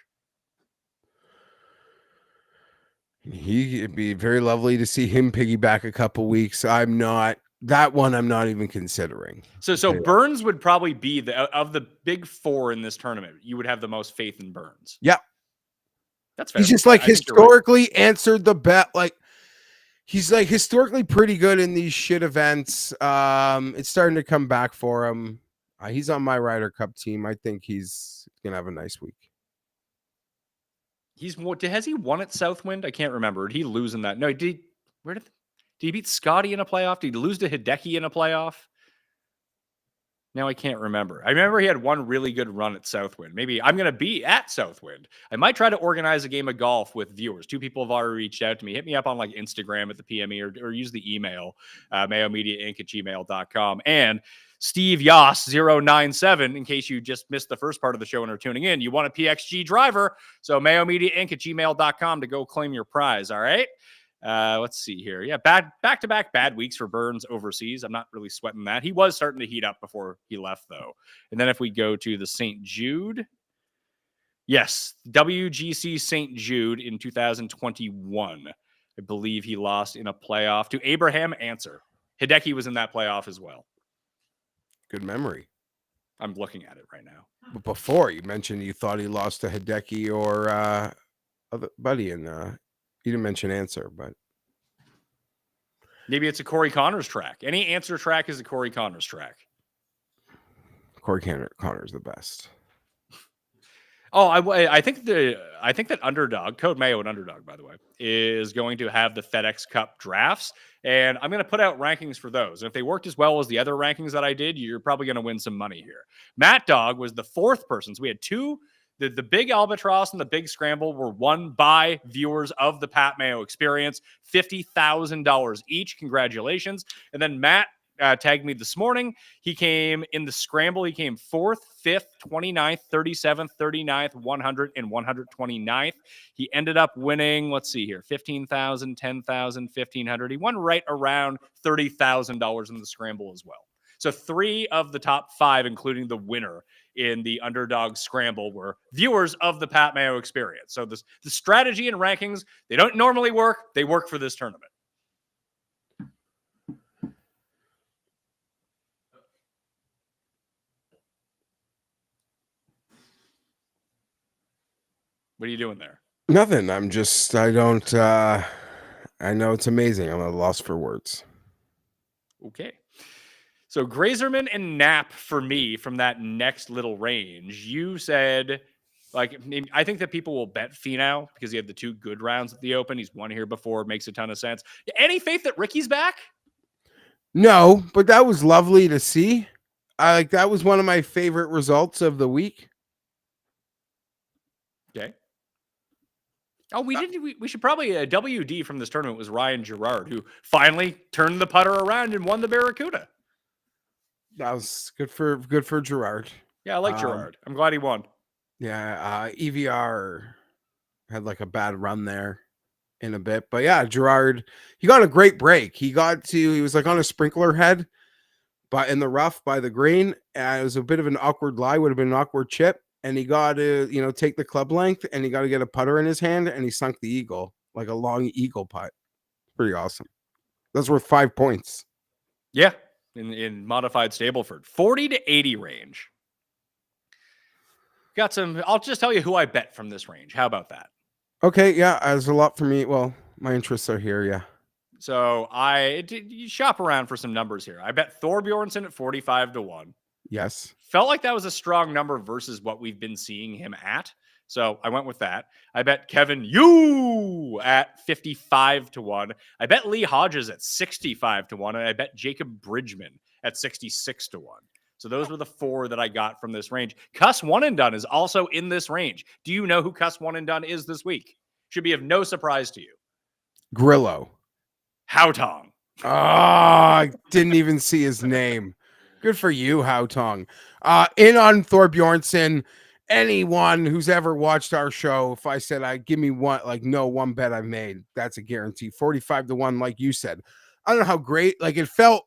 It'd be very lovely to see him piggyback a couple weeks. I'm not even considering. So Burns would probably be of the big four in this tournament. You would have the most faith in Burns. Yeah. That's fair. He's just like historically answered the bet. Like he's like historically pretty good in these shit events. It's starting to come back for him. He's on my Ryder Cup team. I think he's going to have a nice week. Has he won at Southwind? I can't remember. Did he lose in that? No, did he beat Scottie in a playoff? Did he lose to Hideki in a playoff? Now I can't remember. I remember he had one really good run at Southwind. Maybe I'm going to be at Southwind. I might try to organize a game of golf with viewers. 2 people have already reached out to me. Hit me up on like Instagram at the PME or use the email, mayomediainc@gmail.com. And Steve Yoss 097, in case you just missed the first part of the show and are tuning in, you want a PXG driver. So mayomediainc@gmail.com to go claim your prize. All right. Let's see here. Yeah. Back-to-back bad weeks for Burns overseas. I'm not really sweating that. He was starting to heat up before he left though. And then if we go to the St. Jude, yes, WGC St. Jude in 2021, I believe he lost in a playoff to Abraham Answer. Hideki was in that playoff as well. Good memory. I'm looking at it right now. But before you mentioned you thought he lost to Hideki or other buddy, and you didn't mention Answer, but maybe it's a Corey Connors track. Any Answer track is a Corey Connors track. Corey Connors the best. Oh, I think that Underdog, Code Mayo and Underdog, by the way, is going to have the FedEx Cup drafts, and I'm going to put out rankings for those. And if they worked as well as the other rankings that I did, you're probably going to win some money here. Matt Dog was the 4th person. So we had 2 The big albatross and the big scramble were won by viewers of the Pat Mayo Experience, $50,000 each. Congratulations. And then Matt tagged me this morning. He came in the scramble. He came 4th, 5th, 29th, 37th, 39th, 100, and 129th. He ended up winning, let's see here, 15,000, 10,000, 1,500. He won right around $30,000 in the scramble as well. So 3 of the top 5, including the winner in the underdog scramble, were viewers of the Pat Mayo Experience. So the strategy and rankings, they don't normally work. They work for this tournament. What are you doing there? Nothing. I know it's amazing. I'm at a loss for words. Okay. So Grazerman and Knapp for me from that next little range. You said, like, I think that people will bet Finau because he had the 2 good rounds at the Open. He's won here before. It makes a ton of sense. Any faith that Ricky's back? No, but that was lovely to see. That was one of my favorite results of the week. Okay. Oh, we should probably WD from this tournament was Ryan Gerard, who finally turned the putter around and won the Barracuda. That was good for Gerard. Yeah, I like Gerard. I'm glad he won. Yeah, EVR had like a bad run there in a bit, but yeah, Gerard, he got a great break. He was like on a sprinkler head, but in the rough by the green, and it was a bit of an awkward lie. Would have been an awkward chip. And he got to, take the club length, and he got to get a putter in his hand, and he sunk the eagle, like a long eagle putt. Pretty awesome. That's worth 5 points. Yeah, in modified Stableford. 40 to 80 range. Got some, I'll just tell you who I bet from this range. How about that? Okay, yeah, there's a lot for me. Well, my interests are here, yeah. So you shop around for some numbers here. I bet Thorbjornsen at 45 to 1. Yes. Felt like that was a strong number versus what we've been seeing him at. So I went with that. I bet Kevin Yu at 55 to 1. I bet Lee Hodges at 65 to 1. And I bet Jacob Bridgman at 66 to 1. So those were the 4 that I got from this range. Cust One and Done is also in this range. Do you know who Cust One and Done is this week? Should be of no surprise to you. Grillo. Haotong. I didn't even see his name. Good for you, Haotong. In on Thorbjornsen. Anyone who's ever watched our show, if I said give me one bet I've made, that's a guarantee. 45 to 1, like you said. I don't know how great, it felt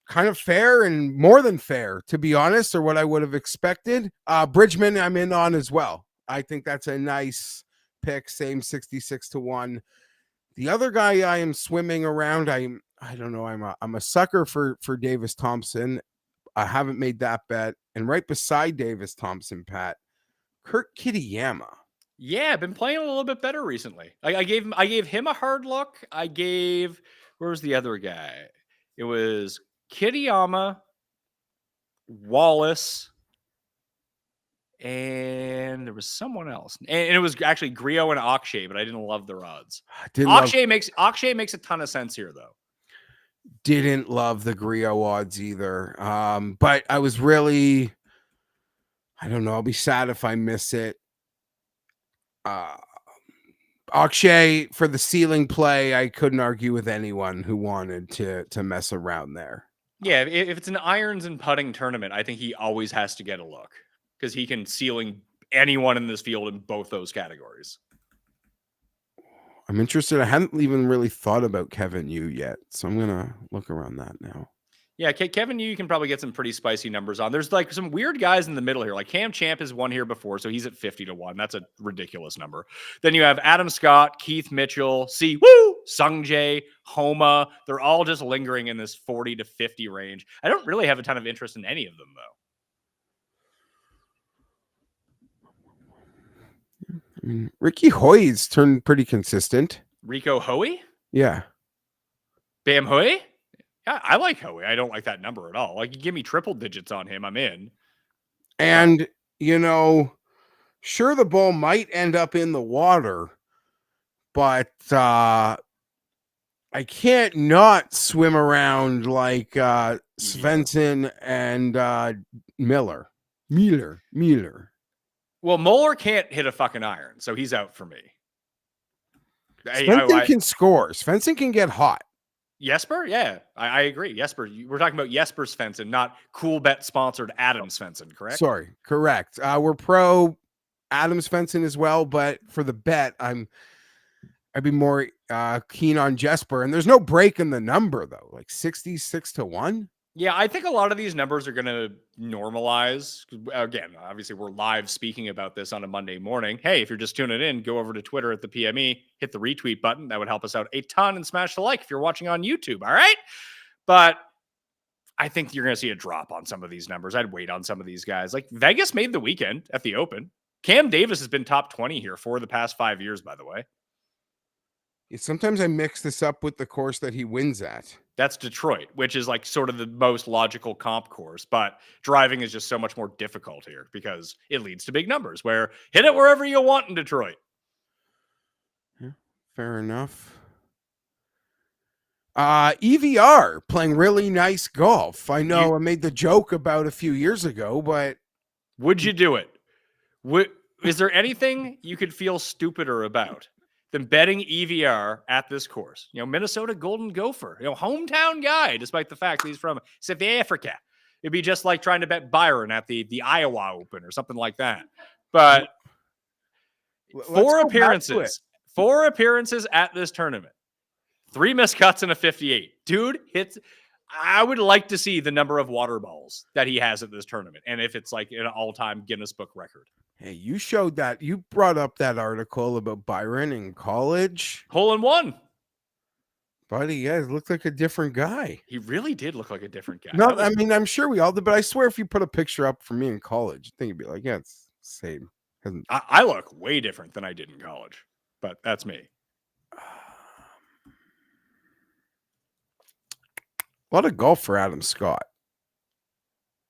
kind of fair and more than fair, to be honest, or what I would have expected. Bridgman, I'm in on as well. I think that's a nice pick, same 66 to 1. The other guy I am swimming around, I don't know. I'm a sucker for Davis Thompson. I haven't made that bet. And right beside Davis Thompson, Pat, Kurt Kitayama. Yeah, been playing a little bit better recently. I gave him a hard look. Where was the other guy? It was Kitayama, Wallace, and there was someone else. And it was actually Griot and Akshay, but I didn't love their odds. Akshay makes a ton of sense here, though. Didn't love the Griot odds either. But I was really, I don't know. I'll be sad if I miss it. Akshay for the ceiling play, I couldn't argue with anyone who wanted to mess around there. Yeah, if it's an irons and putting tournament, I think he always has to get a look because he can ceiling anyone in this field in both those categories. I'm interested. I hadn't even really thought about Kevin Yu yet, so I'm gonna look around that now. Yeah, Kevin Yu, you can probably get some pretty spicy numbers on. There's like some weird guys in the middle here. Like Cam Champ has won here before, so he's at 50 to 1. That's a ridiculous number. Then you have Adam Scott, Keith Mitchell, Sung Jae, Homa. They're all just lingering in this 40 to 50 range. I don't really have a ton of interest in any of them, though. I mean, Ricky Hoy's turned pretty consistent. Rico Hoey? Yeah. Bam Hoey? Yeah, I like Hoey. I don't like that number at all. Like, you give me triple digits on him, I'm in. And, sure, the ball might end up in the water, but I can't not swim around like Svensson and Miller. Well, Moeller can't hit a fucking iron, so he's out for me. Svensson can score. Svensson can get hot. Jesper? Yeah, I agree. Jesper, we're talking about Jesper Svensson, not Cool Bet sponsored Adam Svensson, correct? Sorry, correct. We're pro Adam Svensson as well, but for the bet, I'd be more keen on Jesper. And there's no break in the number though, like 66-1. Yeah, I think a lot of these numbers are going to normalize. Again, obviously, we're live speaking about this on a Monday morning. Hey, if you're just tuning in, go over to Twitter at the PME, hit the retweet button. That would help us out a ton, and smash the like if you're watching on YouTube. All right. But I think you're going to see a drop on some of these numbers. I'd wait on some of these guys. Like Vegas made the weekend at the Open. Cam Davis has been top 20 here for the past 5 years, by the way. Sometimes I mix this up with the course that he wins at. That's Detroit, which is like sort of the most logical comp course, but driving is just so much more difficult here because it leads to big numbers where hit it wherever you want in Detroit. Yeah, fair enough. EVR playing really nice golf. I know I made the joke about a few years ago, but would you do it? Is there anything you could feel stupider about than betting EVR at this course? You know, Minnesota Golden Gopher, hometown guy, despite the fact that he's from South Africa. It'd be just like trying to bet Byron at the Iowa Open or something like that. But four appearances at this tournament, 3 missed cuts and a 58. Dude hits. I would like to see the number of water balls that he has at this tournament, and if it's like an all-time Guinness Book record. Hey, you showed that. You brought up that article about Byron in college. Hole in one. Buddy, yeah, he looked like a different guy. He really did look like a different guy. No, I mean, I'm sure we all did, but I swear if you put a picture up for me in college, I think you'd be like, yeah, it's the same. I look way different than I did in college, but that's me. A lot of golf for Adam Scott.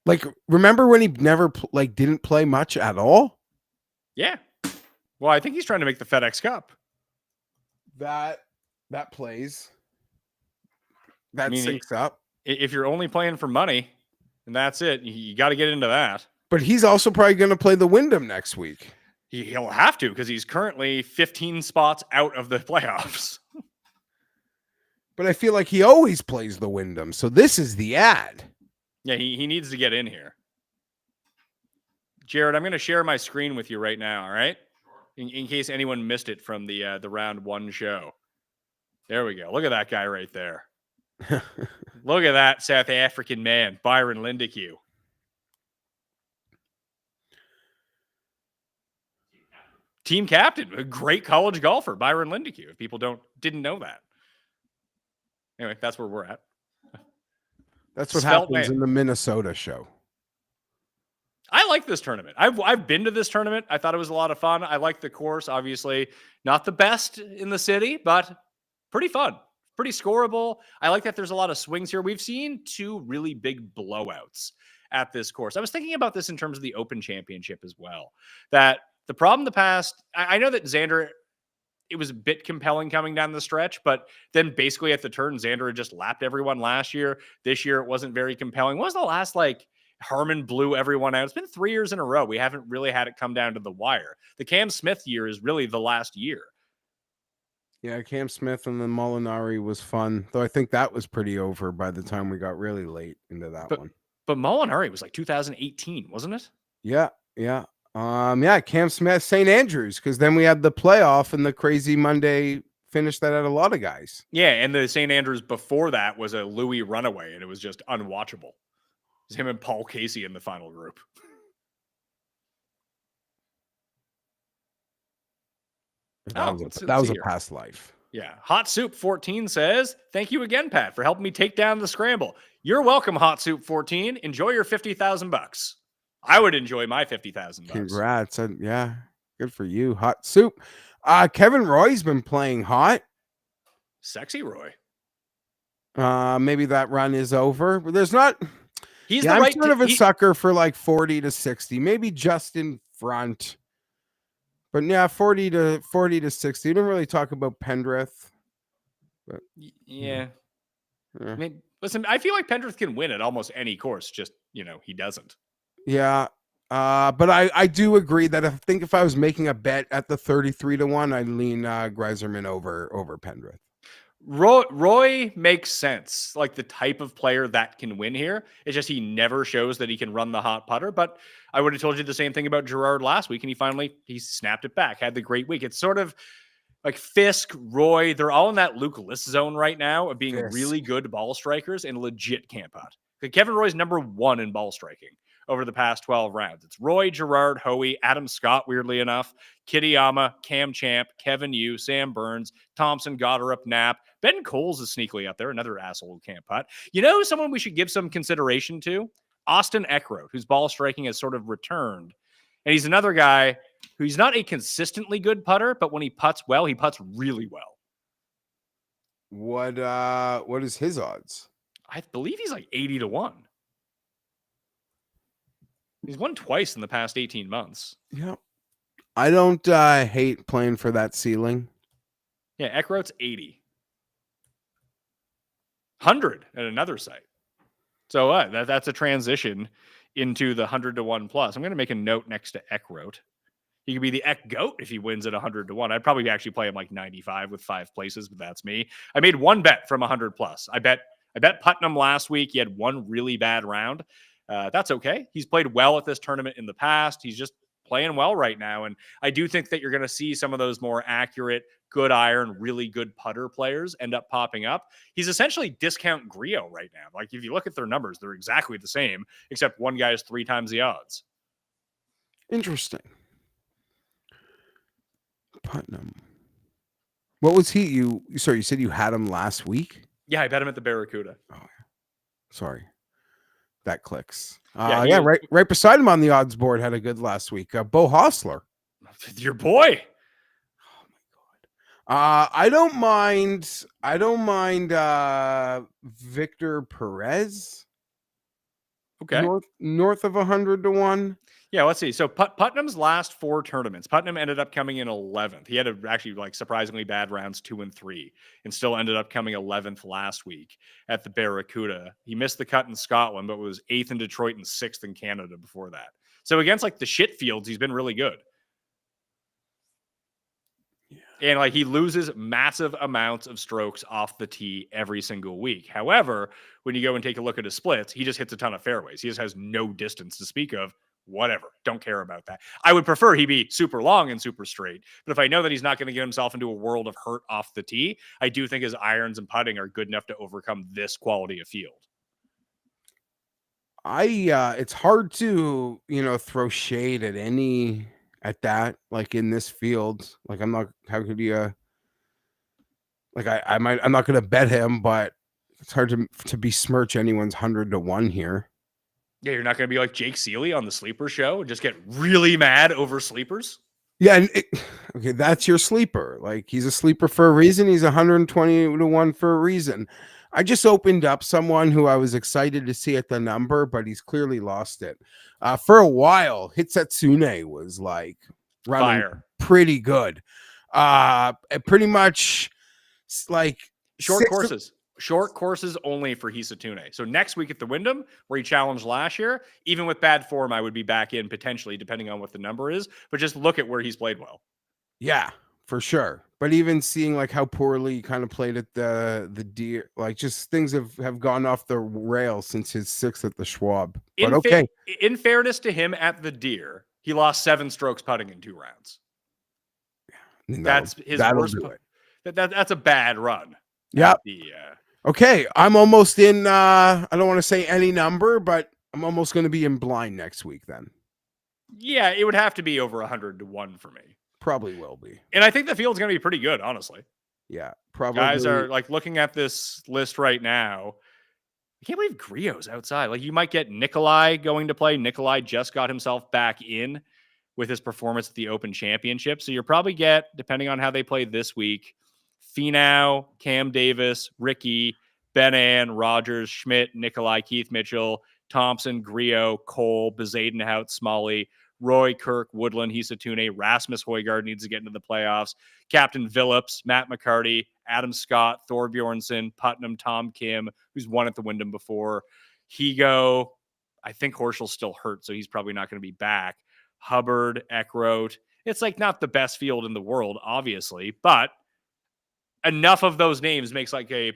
Like, remember when he never didn't play much at all? Yeah. Well, I think he's trying to make the FedEx Cup. That plays. That syncs up. If you're only playing for money, and that's it, you got to get into that. But he's also probably going to play the Wyndham next week. He'll have to because he's currently 15 spots out of the playoffs. But I feel like he always plays the Wyndham, so this is the ad. Yeah, he needs to get in here. Jared, I'm going to share my screen with you right now, all right? In case anyone missed it from the round one show. There we go. Look at that guy right there. Look at that South African man, Byron Lindeque. Team captain, a great college golfer, Byron Lindeque. If people didn't know that. Anyway, that's where we're at. That's what happens in the Minnesota show. I like this tournament. I've been to this tournament. I thought it was a lot of fun. I like the course. Obviously, not the best in the city, but pretty fun. Pretty scoreable. I like that there's a lot of swings here. We've seen 2 really big blowouts at this course. I was thinking about this in terms of the Open Championship as well. That the problem the past, I know that Xander, it was a bit compelling coming down the stretch, but then basically at the turn, Xander had just lapped everyone last year. This year, it wasn't very compelling. What was the last, Harmon blew everyone out? It's been 3 years in a row. We haven't really had it come down to the wire. The Cam Smith year is really the last year. Yeah, Cam Smith and then Molinari was fun, though I think that was pretty over by the time we got really late into that one. But Molinari was like 2018, wasn't it? Yeah. Cam Smith, St. Andrews, because then we had the playoff and the crazy Monday finish that had a lot of guys. Yeah, and the St. Andrews before that was a Louis runaway, and it was just unwatchable. It was him and Paul Casey in the final group. That was a past life. Yeah. Hot Soup 14 says, thank you again, Pat, for helping me take down the scramble. You're welcome, Hot Soup 14. Enjoy your $50,000. I would enjoy my $50,000. Congrats. Yeah. Good for you. Hot Soup. Kevin Roy's been playing hot. Sexy Roy. Maybe that run is over. But there's not. I'm sort of a sucker for 40 to 60, maybe just in front. But yeah, 40 to 60. You didn't really talk about Pendrith. But yeah. I mean, listen, I feel like Pendrith can win at almost any course. Just, he doesn't. Yeah. But I do agree that I think if I was making a bet at the 33-1, I'd lean Greiserman over Pendrith. Roy makes sense, like the type of player that can win here. It's just he never shows that he can run the hot putter. But I would have told you the same thing about Gerard last week, and he snapped it back, had the great week. It's sort of like Fisk, Roy, they're all in that Luke List zone right now of being Fisk. really good ball strikers and legit can't putt. Kevin Roy's number 1 in ball striking over the past 12 rounds. It's Roy, Gerard, Hoey, Adam Scott, weirdly enough, Kitayama, Cam Champ, Kevin Yu, Sam Burns, Thompson, Goddard, Knapp. Ben Coles is sneakily up there, another asshole who can't putt. You know someone we should give some consideration to? Austin Eckroat, whose ball striking has sort of returned. And he's another guy who's not a consistently good putter, but when he putts well, he putts really well. What is his odds? I believe he's like 80-1. He's won twice in the past 18 months. Yeah. I don't hate playing for that ceiling. Yeah, Eckroat's 80. 100 at another site. So that's a transition into the 100-1 plus. I'm going to make a note next to Eckroat. He could be the Eck Goat if he wins at 100-1. I'd probably actually play him like 95 with 5 places, but that's me. I made one bet from 100 plus. I bet Putnam last week. He had one really bad round. That's okay. He's played well at this tournament in the past. He's just playing well right now. And I do think that you're going to see some of those more accurate, good iron, really good putter players end up popping up. He's essentially discount Griot right now. Like if you look at their numbers, they're exactly the same, except one guy is 3 times the odds. Interesting. Putnam. What was he? Sorry, you said you had him last week? Yeah, I bet him at the Barracuda. Oh, sorry. That clicks. Yeah, Right beside him on the odds board had a good last week. Bo Hostler. Your boy. I don't mind Victor Perez. Okay. North of 100-1. Yeah, let's see. So Putnam's last 4 tournaments, Putnam ended up coming in 11th. He had actually like surprisingly bad rounds 2 and 3, and still ended up coming 11th last week at the Barracuda. He missed the cut in Scotland, but was 8th in Detroit and 6th in Canada before that. So against like the shit fields, he's been really good. Yeah. And like he loses massive amounts of strokes off the tee every single week. However, when you go and take a look at his splits, he just hits a ton of fairways. He just has no distance to speak of. Whatever. Don't care about that. I would prefer he be super long and super straight. But if I know that he's not going to get himself into a world of hurt off the tee, I do think his irons and putting are good enough to overcome this quality of field. It's hard to, throw shade at that, like in this field. Like I'm not, how could you, like I'm not going to bet him, but it's hard to besmirch anyone's 100-1 here. Yeah, you're not going to be like Jake Seeley on the Sleeper Show and just get really mad over sleepers? Yeah, and okay, that's your sleeper. Like he's a sleeper for a reason. He's 120-1 for a reason. I just opened up someone who I was excited to see at the number, but he's clearly lost it. For a while, Hitsetsune was like running Fire. Pretty good. Pretty much like Short courses only for Hisatune. So next week at the Wyndham, where he challenged last year, even with bad form, I would be back in potentially, depending on what the number is. But just look at where he's played well. Yeah, for sure. But even seeing like how poorly he kind of played at the Deer, like just things have gone off the rails since his 6th at the Schwab. But okay. In fairness to him at the Deer, he lost 7 strokes putting in 2 rounds. That's his worst. That's a bad run. Yeah. Okay, I'm almost in. I don't want to say any number, but I'm almost going to be in blind next week. Then, yeah, it would have to be over 100-1 for me. Probably will be, and I think the field's going to be pretty good, honestly. Yeah, probably. Guys are like looking at this list right now. I can't believe Griot's outside. Like you might get Nikolai going to play. Nikolai just got himself back in with his performance at the Open Championship, so you'll probably get, depending on how they play this week, Finau, Cam Davis, Ricky, Ben Ann, Rogers, Schmidt, Nikolai, Keith Mitchell, Thompson, Griot, Cole, Bezadenhout, Smalley, Roy, Kirk, Woodland, Hisatune, Rasmus Højgaard needs to get into the playoffs, Captain Phillips, Matt McCarty, Adam Scott, Thorbjornsen, Putnam, Tom Kim, who's won at the Wyndham before, Higo. I think Horschel's still hurt, so he's probably not going to be back. Hubbard, Eckroat. It's like not the best field in the world, obviously, but enough of those names makes like a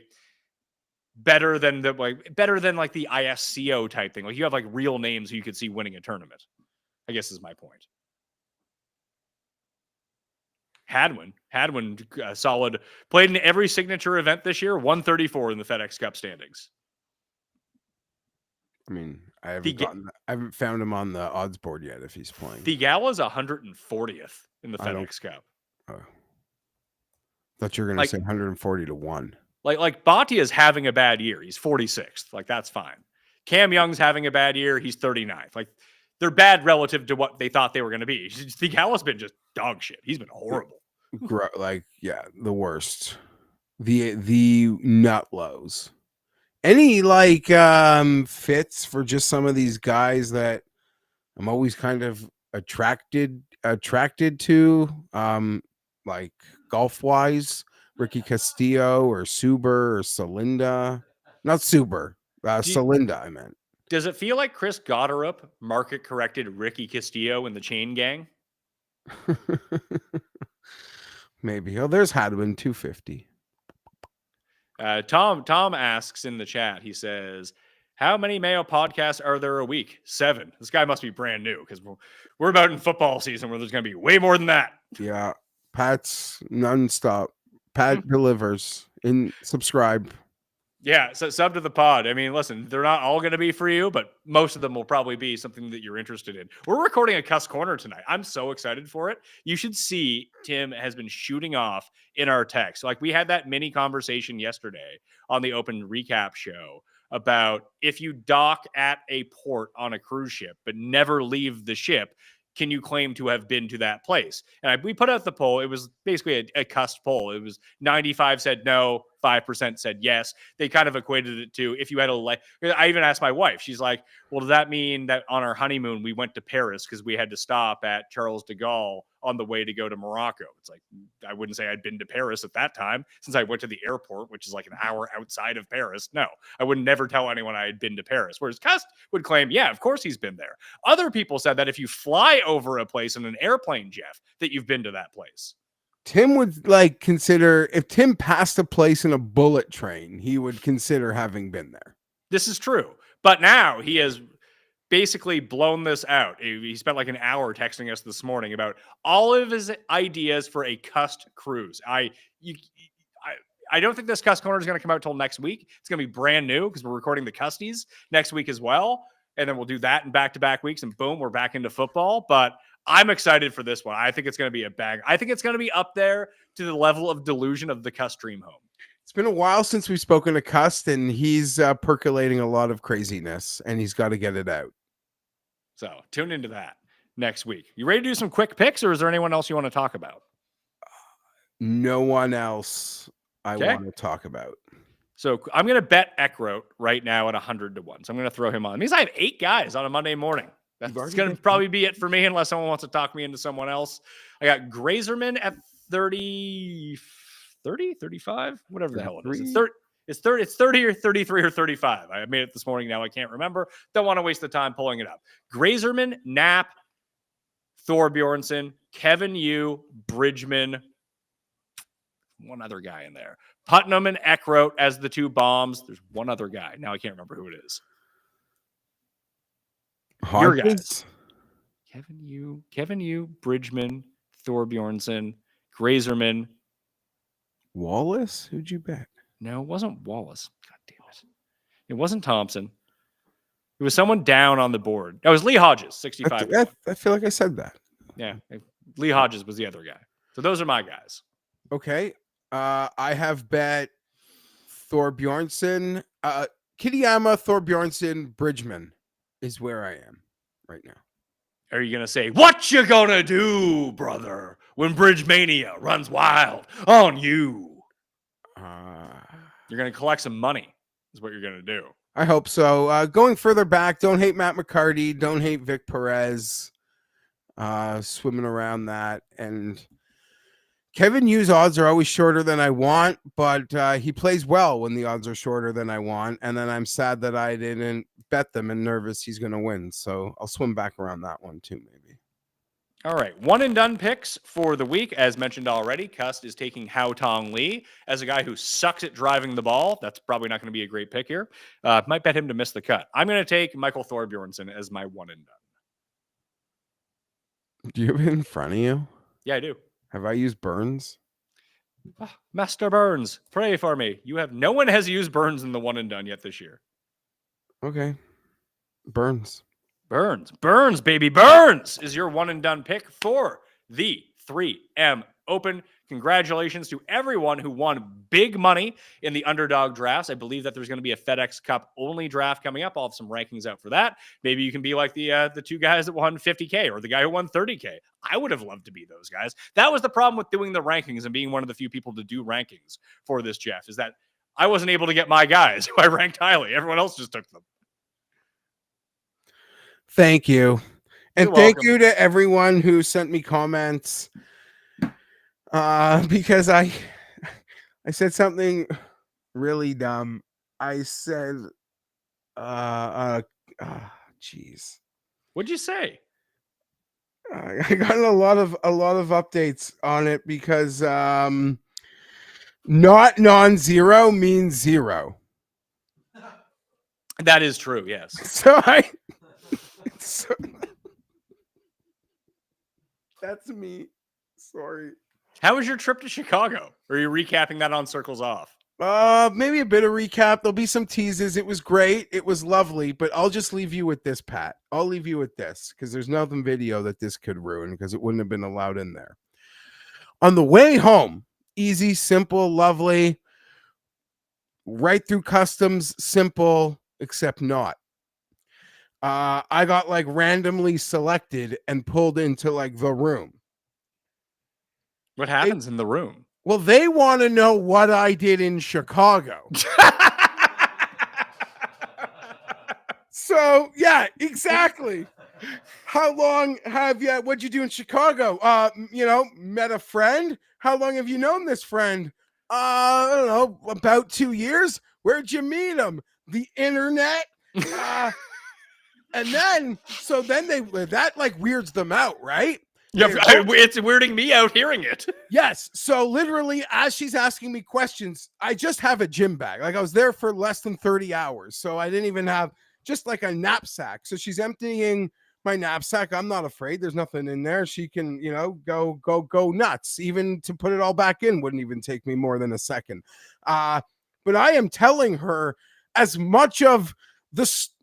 better than the ISCO type thing. Like you have like real names who you could see winning a tournament, I guess is my point. Hadwin, solid, played in every signature event this year, 134 in the FedEx Cup standings. I mean, I haven't found him on the odds board yet if he's playing. Thigala's 140th in the FedEx Cup. Oh. Thought you were going to say 140 to 1. Like Batia's having a bad year. He's 46th. Like, that's fine. Cam Young's having a bad year. He's 39th. Like, they're bad relative to what they thought they were going to be. Thigala's been just dog shit. He's been horrible. The worst. The nut lows. Any fits for just some of these guys that I'm always kind of attracted to, like golf wise, Ricky Castillo or Suber or Salinda. Not Suber, Salinda, I meant. Does it feel like Chris Gotterup market corrected Ricky Castillo in the chain gang? Maybe. Oh, there's Hadwin 250. Tom asks in the chat, he says, how many Mayo podcasts are there a week? 7. This guy must be brand new because we're about in football season where there's going to be way more than that. Yeah. Pat's nonstop. Pat delivers. Subscribe. Yeah, so sub to the pod. I mean, listen, they're not all going to be for you, but most of them will probably be something that you're interested in. We're recording a Cust Corner tonight. I'm so excited for it. You should see Tim has been shooting off in our text. Like we had that mini conversation yesterday on the Open Recap show about if you dock at a port on a cruise ship but never leave the ship, can you claim to have been to that place? And we put out the poll. It was basically a Cust poll. It was 95 said no, 5% said yes. They kind of equated it to if you had I even asked my wife. She's like, well, does that mean that on our honeymoon we went to Paris because we had to stop at Charles de Gaulle on the way to go to Morocco? It's like, I wouldn't say I'd been to Paris at that time since I went to the airport, which is like an hour outside of Paris. No, I would never tell anyone I had been to Paris. Whereas Cust would claim, yeah, of course he's been there. Other people said that if you fly over a place in an airplane, Jeff, that you've been to that place. Tim would consider if Tim passed a place in a bullet train, he would consider having been there. This is true. But now he has basically blown this out. He spent like an hour texting us this morning about all of his ideas for a Cust cruise. I don't think this Cust Corner is going to come out till next week. It's going to be brand new because we're recording the Custies next week as well. And then we'll do that in back-to-back weeks and boom, we're back into football. But I'm excited for this one. I think it's going to be a bag. I think it's going to be up there to the level of delusion of the Cust Dream Home. It's been a while since we've spoken to Cust, and he's percolating a lot of craziness, and he's got to get it out. So tune into that next week. You ready to do some quick picks, or is there anyone else you want to talk about? No one else I want to talk about. So I'm going to bet Eckroat right now at 100 to 1. So I'm going to throw him on. It means I have 8 guys on a Monday morning. That's going to probably be it for me unless someone wants to talk me into someone else. I got Grazerman at 30, 35, whatever the hell it is. It's 30 or 33 or 35. I made it this morning. Now I can't remember. Don't want to waste the time pulling it up. Grazerman, Knapp, Thorbjornsen, Kevin Yu, Bridgman, one other guy in there. Putnam and Eckroat as the 2 bombs. There's one other guy. Now I can't remember who it is. Your guys. Kevin Yu, Bridgman, Thorbjornsen, Grazerman. Wallace? Who'd you bet? No, it wasn't Wallace. God damn it. It wasn't Thompson. It was someone down on the board. It was Lee Hodges, 65. I feel like I said that. Yeah. Lee Hodges was the other guy. So those are my guys. Okay. I have bet Thorbjornsen, Kitayama, Thorbjornsen, Bridgman is where I am right now. Are you going to say, what you going to do, brother, when Bridge Mania runs wild on you? You're going to collect some money is what you're going to do. I hope so. Going further back, don't hate Matt McCarty. Don't hate Vic Perez. Swimming around that. And Kevin Yu's odds are always shorter than I want, but he plays well when the odds are shorter than I want. And then I'm sad that I didn't bet them and nervous he's going to win. So I'll swim back around that one too, maybe. All right, one and done picks for the week. As mentioned already, Cust is taking Hao Tong Lee as a guy who sucks at driving the ball. That's probably not going to be a great pick here. Might bet him to miss the cut. I'm going to take Michael Thorbjornsen as my one and done. Do you have it in front of you? Yeah, I do. Have I used Burns? Master Burns, pray for me. No one has used Burns in the one and done yet this year. Okay. Burns. Burns, baby. Burns is your one and done pick for the 3M Open. Congratulations to everyone who won big money in the underdog drafts. I believe that there's going to be a FedEx Cup only draft coming up. I'll have some rankings out for that. Maybe you can be like the two guys that won 50K or the guy who won 30K. I would have loved to be those guys. That was the problem with doing the rankings and being one of the few people to do rankings for this, Jeff, is that I wasn't able to get my guys who I ranked highly. Everyone else just took them. Thank you. And You're thank welcome. you to everyone who sent me comments. Because I said something really dumb. I said, geez. What'd you say? I got a lot of updates on it because not non-zero means zero. That is true, yes. So that's me. Sorry. How was your trip to Chicago? Or are you recapping that on Circles Off? Maybe a bit of recap. There'll be some teases. It was great. It was lovely, but I'll just leave you with this, Pat. I'll leave you with this because there's nothing video that this could ruin because it wouldn't have been allowed in there. On the way home, easy, simple, lovely, right through customs, simple, except not. I got like randomly selected and pulled into like the room. What happens in the room? Well, they want to know what I did in Chicago. So, yeah, exactly. How long what'd you do in Chicago? Met a friend. How long have you known this friend? I don't know, about 2 years. Where'd you meet him? The internet. And then that like weirds them out, right? Yeah, it's weirding me out hearing it. Yes. So literally, as she's asking me questions, I just have a gym bag. Like I was there for less than 30 hours. So I didn't even have just like a knapsack. So she's emptying my knapsack. I'm not afraid. There's nothing in there. She can, go nuts. Even to put it all back in wouldn't even take me more than a second. But I am telling her as much of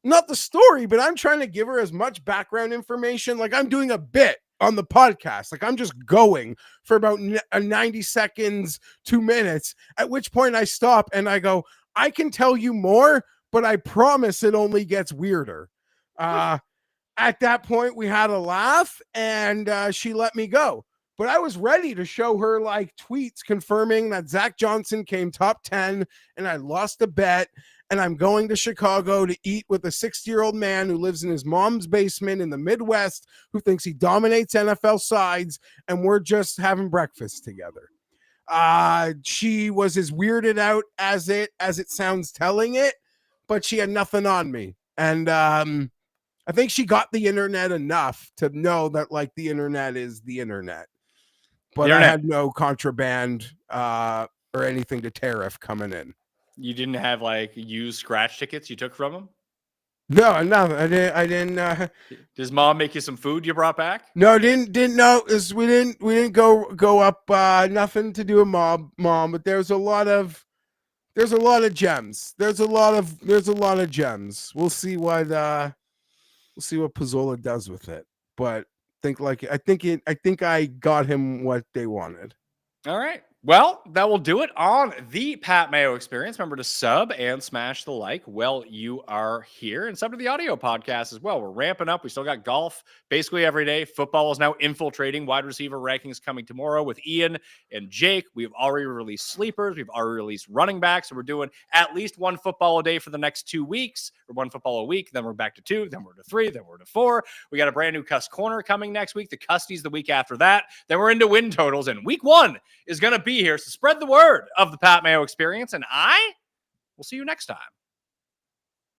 not the story, but I'm trying to give her as much background information. Like I'm doing a bit on the podcast. Like I'm just going for about 90 seconds, 2 minutes, at which point I stop and I go, I can tell you more, but I promise it only gets weirder. At that point, we had a laugh and she let me go. But I was ready to show her like tweets confirming that Zach Johnson came top 10 and I lost a bet. And I'm going to Chicago to eat with a 60-year-old man who lives in his mom's basement in the Midwest, who thinks he dominates NFL sides, and we're just having breakfast together. She was as weirded out as it sounds telling it, but she had nothing on me. And I think she got the internet enough to know that like the internet is the internet. But I had no contraband or anything to tariff coming in. You didn't have like used scratch tickets you took from him? No, I didn't. Does mom make you some food you brought back? No, didn't know. We didn't go up. Nothing to do with mom. But there's a lot of gems. There's a lot of gems. We'll see what Pizzola does with it. But I think I got him what they wanted. All right. Well, that will do it on the Pat Mayo Experience. Remember to sub and smash the like while you are here, and sub to the audio podcast as well. We're ramping up. We still got golf basically every day. Football is now infiltrating. Wide receiver rankings coming tomorrow with Ian and Jake. We've already released sleepers. We've already released running backs. So we're doing at least one football a day for the next 2 weeks, or one football a week. Then we're back to 2. Then we're to 3. Then we're to 4. We got a brand new Cust corner coming next week. The Custies the week after that. Then we're into win totals, and week 1 is going to be here. So spread the word of the Pat Mayo Experience, and I will see you next time.